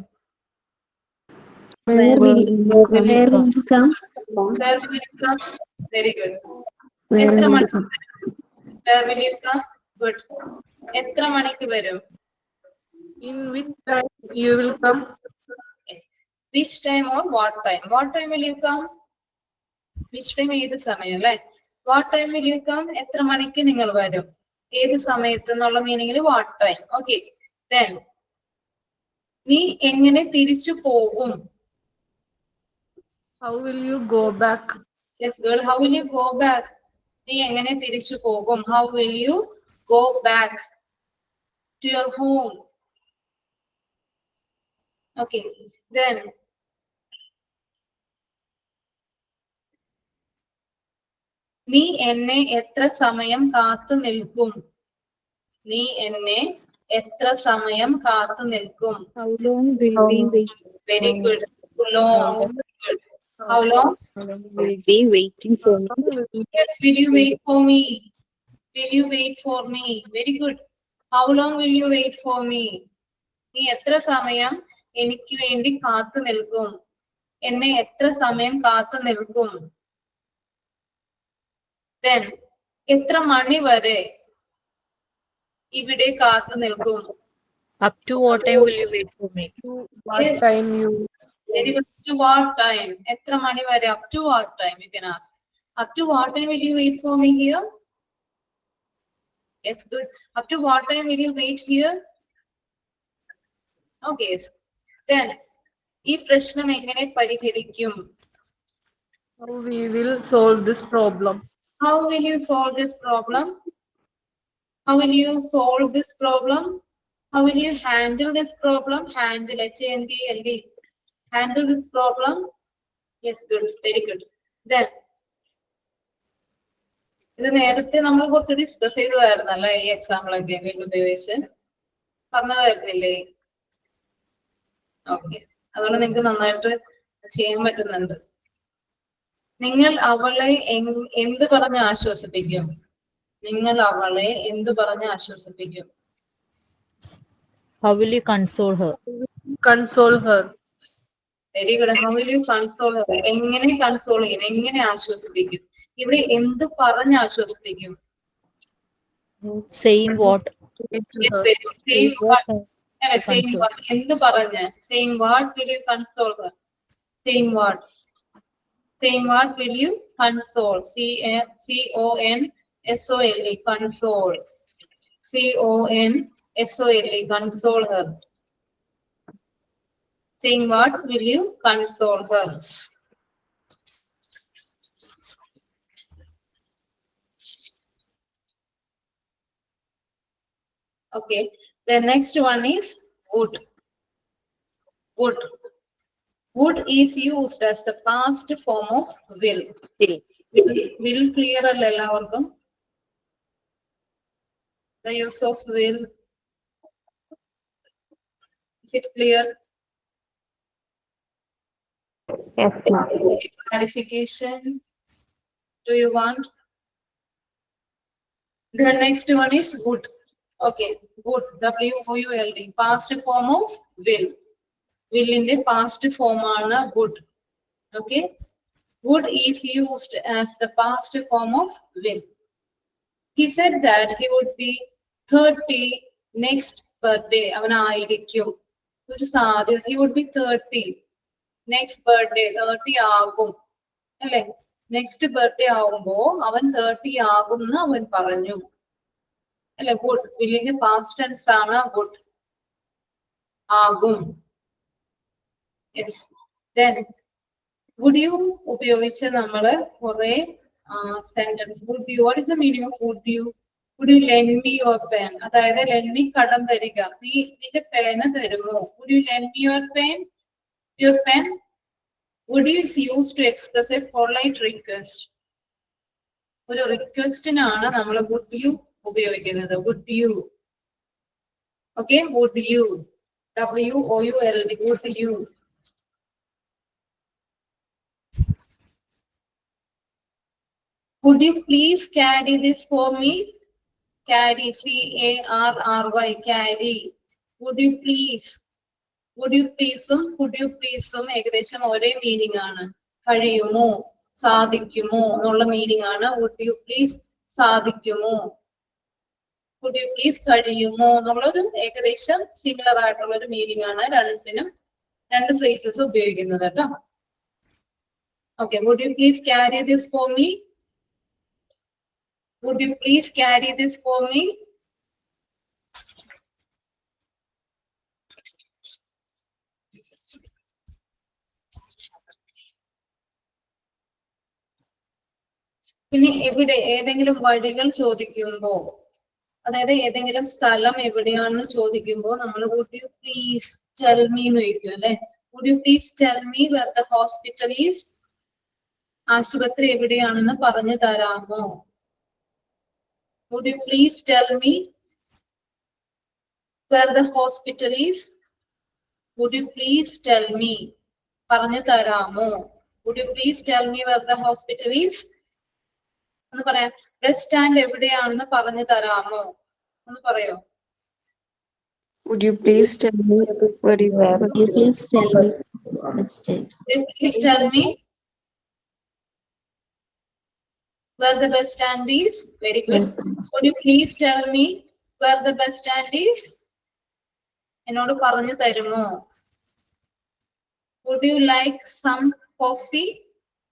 Where will you come? Where will you come? Very good. Where എത്ര will you മണിക്ക് come? വരും? Where will you come? Good. എത്ര മണിക്ക് വരും? In which time you will come? Yes. Which time or what time? What time will you come? Which time ഏത് സമയം അല്ലേ? What time will you come? എത്ര മണിക്ക് നിങ്ങൾ വരും? ഏത് സമയത്ത് എന്നുള്ള മീനിങ്ങിൽ what time. Okay. Then നീ എങ്ങനെ തിരിച്ചു പോകും? How will you go back? Yes, girl. How will you go back? നീ എങ്ങനെ തിരിച്ചു പോകും? How will you go back to your home? Okay. Then നീ എന്നെ എത്ര സമയം കാത്തു നിൽക്കും? നീ എന്നെ എത്ര സമയം കാത്തു നിൽക്കും? How long will we wait? Very good. Long. Good. How long? Will be waiting for me? Yes, will you wait for me? Will you wait for me? Very good. How long will you wait for me? നീ എത്ര സമയം എനിക്ക് വേണ്ടി കാത്തു നിൽക്കും? എന്നെ എത്ര സമയം കാത്തു നിൽക്കും? Then എത്ര മണി വരെ ഇവിടെ കാത്തു നിൽക്കും? Up to what time will you wait for me? What Yes. time you? Very good. To what time? എത്ര മണി വരെ? Up to what time? You can ask. Up to what time will you wait for me here? Yes, good. Up to what time will you wait here? Okay. Yes. Then ഈ പ്രശ്നം എങ്ങനെ പരിഹരിക്കും? How we will solve this problem? How will you solve this problem? How will you solve this problem? How will you handle this problem? Handle, H-A-N-D-L-E. Handle this problem. Yes, good, very good. Then, ഇത് നേരത്തെ നമ്മൾ കുറച്ച് discuss ചെയ്തതായിരുന്നല്ലേ ഈ എക്സാമ്പിളൊക്കെ വീണ്ടും ഉപയോഗിച്ച് പറഞ്ഞതായിരുന്നില്ലേ? Okay, അതുകൊണ്ട് നിങ്ങൾക്ക് നന്നായിട്ട് ചെയ്യാൻ പറ്റുന്നുണ്ട്. നിങ്ങൾ അവളെ എന്ത് പറഞ്ഞ് ആശ്വസിപ്പിക്കും? നിങ്ങൾ അവളെ എന്ത് പറഞ്ഞ് ആശ്വസിപ്പിക്കും? How will you console her? Console her. Very good. How will you console Har? എങ്ങനെ കൺസോൾ ചെയ്യും? എങ്ങനെ ആശ്വസിപ്പിക്കും? ഇവിടെ എന്ത് പറഞ്ഞ് ആശ്വസിപ്പിക്കും? Saying what? Saying what? Saying what? എന്ത് പറഞ്ഞ്? Saying what will you console her? Saying what? Saying what will you console? C-O-N-S-O-L-E. Console. C-O-N-S-O-L-E. Console her. Saying what will you console her? Okay. The next one is would. Would. Would is used as the past form of will. Will clear alla ellavarkum? The use of will. Is it clear? Yes, ma'am. Clarification? Do you want? The next one is would. Okay, would. W-O-U-L-D. Past form of will. Will in the past form ആണ് would. Okay. Would is used as the past form of will. He said that he would be 30 next birthday. അവനായിരിക്കും. ഒരു സാധ്യത. He would be 30. Next birthday 30 ആകും. അല്ലേ? Next birthday ആകുമ്പോ അവൻ 30 ആകും എന്ന് അവൻ പറഞ്ഞു. അല്ലെ? would. വില്ലിന്റെ പാസ്റ്റ് ടെൻസ് ആണ് would. ആകും. Yes. Then would you ഉപയോഗിച്ച് നമ്മള് കുറെ sentence. would you, what is the meaning of would you? Would you lend me your pen? അതായത് lend me കടം തരിക. നീ നിന്റെ പേന തരുമോ? Would you lend me your pen? Your pen? Would you is used to express a polite request. ഒരു റിക്വസ്റ്റിനാണ് നമ്മൾ would you ഉപയോഗിക്കുന്നത്. would you. Okay, would you. W-O-U-L-D. would you. Would you please carry this for me? Carry, C-A-R-R-Y, carry. Would you please? Would you please? Would you please? ഏകദേശം ഒരേ meaning ആണ്. കഴിയുമോ, സാധിക്കുമോ എന്നുള്ള meaning ആണ്. Would you please? സാധിക്കുമോ. Would you please? കഴിയുമോ എന്നുള്ളൊരു ഏകദേശം സിമിലർ ആയിട്ടുള്ള ഒരു മീനിങ് ആണ്. രണ്ടിനും രണ്ട് ഫ്രേസസ് ഉപയോഗിക്കുന്നത് കേട്ടോ. Okay, would you please carry this for me? Would you please carry this for me? പിന്നെ എവിടെ ഏതെങ്കിലും വഴികൾ ചോദിക്കുമ്പോ, അതായത് ഏതെങ്കിലും സ്ഥലം എവിടെയാണെന്ന് ചോദിക്കുമ്പോ നമ്മൾ would you please tell me എന്ന് ചോദിക്കും അല്ലെ? Would you please tell me where the hospital is? ആശുപത്രി എവിടെയാണെന്ന് പറഞ്ഞു തരാമോ? Would you please tell me where the hospital is? Would you please tell me? പറഞ്ഞു തരാമോ? Would you please tell me where the hospital is? ഒന്ന് പറയാം. Bus stand എവിടെയാണെന്ന് പറഞ്ഞു തരാമോ? ഒന്ന് പറയോ? Would you please tell me where is Would you please tell me? Would you please tell me where the bus stand is? Very good. Would you please tell me where the bus stand is? എന്നോട് പറഞ്ഞു തരുമോ? Would you like some coffee?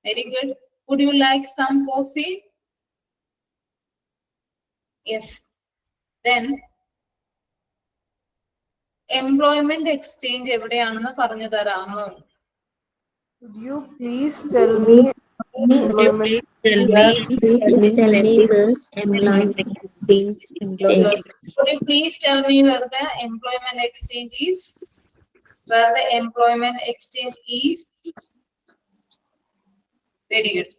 Very good. Would you like some coffee? Yes. Then employment exchange എവിടെയാണെന്ന് പറഞ്ഞു തരാമോ? Would you please tell me employment Please tell me the employment exchange date. Could you please tell me where the employment exchange is? Where the employment exchange is? Very good.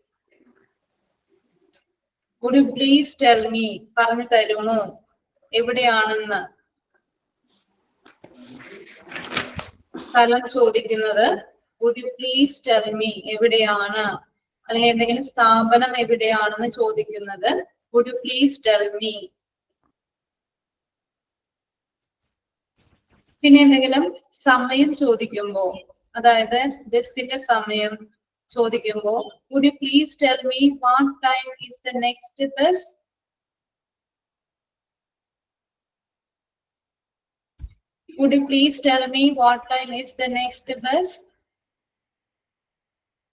Would you please tell me? പറഞ്ഞു തരുമോ എവിടെയാണെന്ന്? സ്ഥലം ചോദിക്കുന്നത് would you please tell me എവിടെയാണ്, അല്ലെങ്കിൽ എന്തെങ്കിലും സ്ഥാപനം എവിടെയാണെന്ന് ചോദിക്കുന്നത് would you please tell me. പിന്നെ എന്തെങ്കിലും സമയം ചോദിക്കുമ്പോ, അതായത് ബസിന്റെ സമയം ചോദിക്കുമ്പോ would you please tell me what time is the next bus? Would you please tell me what time is the next bus?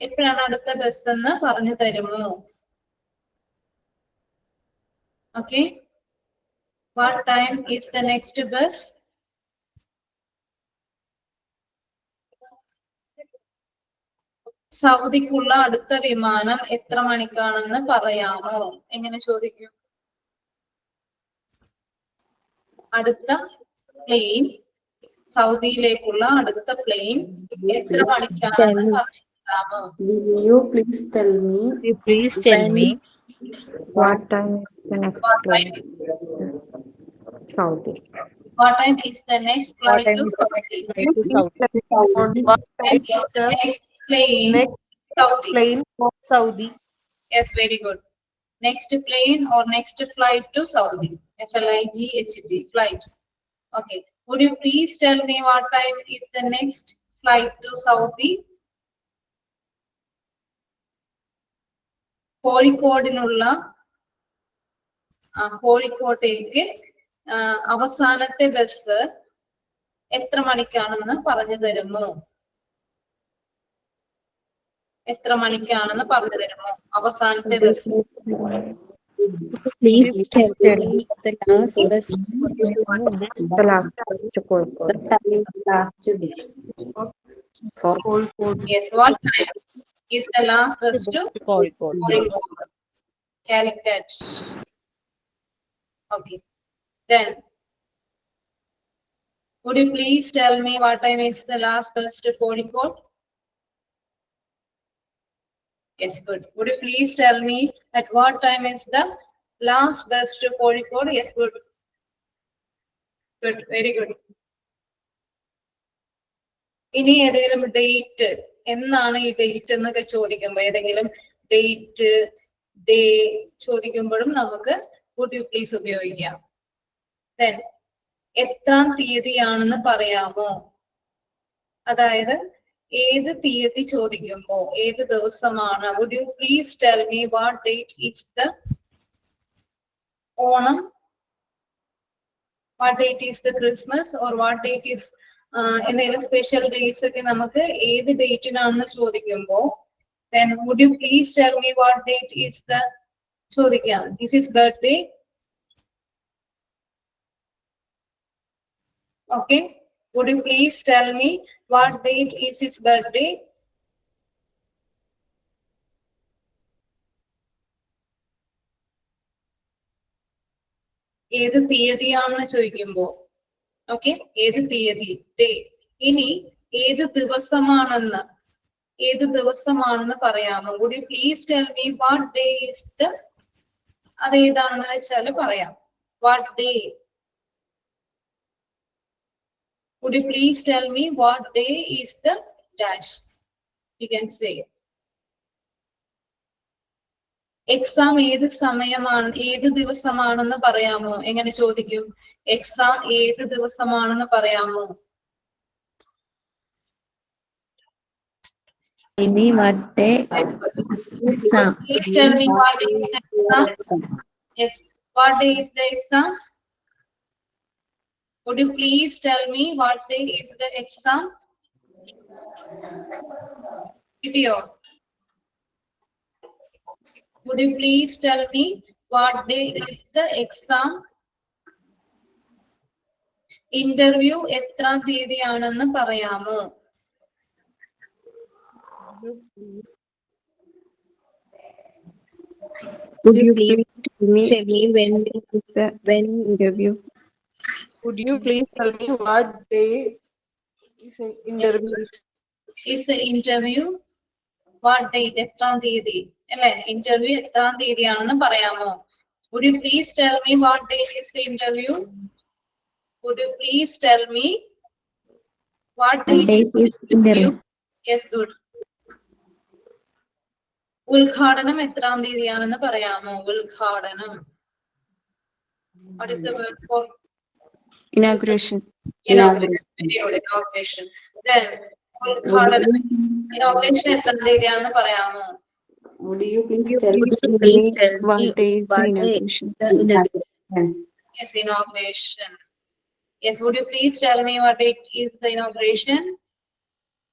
എപ്പോഴാണ് അടുത്ത ബസ് എന്ന് പറഞ്ഞു തരുമോ? Okay. What time is the next bus? സൗദിക്കുള്ള അടുത്ത വിമാനം എത്ര മണിക്കാണെന്ന് പറയാമോ? എങ്ങനെ ചോദിക്കും? അടുത്ത പ്ലെയിൻ, സൗദിയിലേക്കുള്ള അടുത്ത പ്ലെയിൻ എത്ര മണിക്കാണെന്ന് പറയാമോ? Will you please tell me You please tell me What time is the next What flight time? to Saudi? What time is the next flight to Saudi? what When time is is the the next plane next Saudi? plane for Saudi? Yes, very good. Next plane or next flight to Saudi. FLIGHT, flight. Okay. Would you please tell me what time is the next flight to Saudi? കോഴിക്കോടിനുള്ള കോഴിക്കോട്ടേക്ക് അവസാനത്തെ bus എത്ര മണിക്കാണെന്ന് പറഞ്ഞു തരുമോ? എത്ര മണിക്കാണെന്ന് പറഞ്ഞു തരുമോ അവസാനത്തെ bus? Please tell me the last bus. the last bus to Kozhikode. the time last bus? Kozhikode. Yes, what time is the last bus to Kozhikode. Kozhikode? Calicut. Okay. Then, would you please tell me what time is the last bus to Kozhikode? Yes, good. Would you please tell me at what time is the last bus to Kozhikode? Yes, good. Good, very good. ഇനി ഏതെങ്കിലും date, എന്നാണ് ഈ date എന്നൊക്കെ ചോദിക്കുമ്പോ, ഏതെങ്കിലും date day ചോദിക്കുമ്പോഴും നമുക്ക് would you please ഉപയോഗിക്കാം. Then, എത്രാം തീയതിയാണെന്ന് പറയാമോ? അതായത് ഏത് തീയതി ചോദിക്കുമ്പോ ഏത് ദിവസമാണ് would you please tell me what date is the Onam, what date is the Christmas, or what date is എന്തെങ്കിലും സ്പെഷ്യൽ ഡേയ്സ് ഒക്കെ നമുക്ക് ഏത് ഡേറ്റിനാണെന്ന് ചോദിക്കുമ്പോ then would you please tell me what date is the ചോദിക്കാം. Is his birthday? Okay. Would you please tell me what date is his birthday? ഏത് തീയതിയാണെന്ന് ചോദിക്കുമ്പോ, okay, ഏത് തീയതി, ഡേ. ഇനി ഏത് ദിവസമാണെന്ന്, ഏത് ദിവസമാണെന്ന് പറയാമോ? Would you please tell me what day is the, അത് ഏതാണെന്ന് വെച്ചാല് പറയാം. What day? Would you please tell me what day is the dash? You can say. Exam ഏത് സമയമാണ്, ഏത് ദിവസമാണെന്ന് പറയാമോ? എങ്ങനെ ചോദിക്കും? എക്സാം ഏത് ദിവസമാണെന്ന് പറയാമോ? Tell me what day exam. Please tell me what day is the exam. Yes, what day is the exam? Would you please tell me what day is the exam? Video. Would you please tell me what day is the exam? Interview എത്രാം തീയതിയാണെന്ന് പറയാമോ? Would you please tell me when it's a when interview? Would you please tell me what day is an interview? Is the interview what date? എത്രാം തീയതി അല്ലെ? Interview എത്രാം തീയതിയാണെന്ന് പറയാമോ? Would you please tell me what date is the interview? Would you please tell me what date is the interview? Yes, good. ഉദ്ഘാടനം എത്രാം തീയതിയാണെന്ന് പറയാമോ? ഉദ്ഘാടനം. What is the word for Inauguration. inauguration? Then ഉദ്ഘാടനം inauguration എത്രാം തീയതിയാണെന്ന് പറയാമോ? Would you please tell me Please tell What me day is what day inauguration? the inauguration. Yes, inauguration. Yes, would you please tell me what date is the inauguration?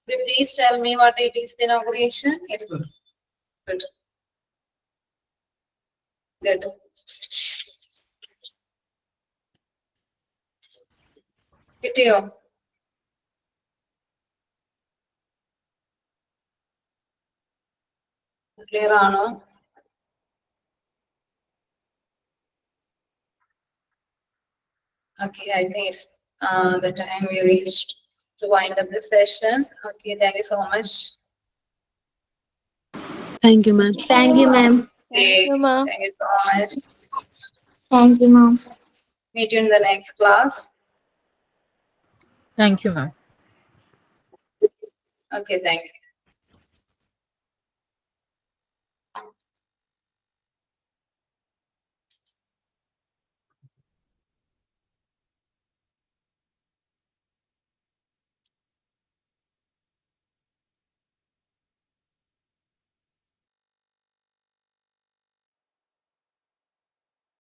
Would you please tell me what date is the inauguration? Yes, good. Good. Good. കിട്ടിയോ? Clear ആണോ? Okay, I think it's the time we reached to wind up the session. Okay, thank you so much. Thank you, ma'am. Thank you, ma'am. Okay, you, ma'am. thank you so much. Thank you, ma'am. Meet you in the next class. Thank you, ma'am. Okay, thank you.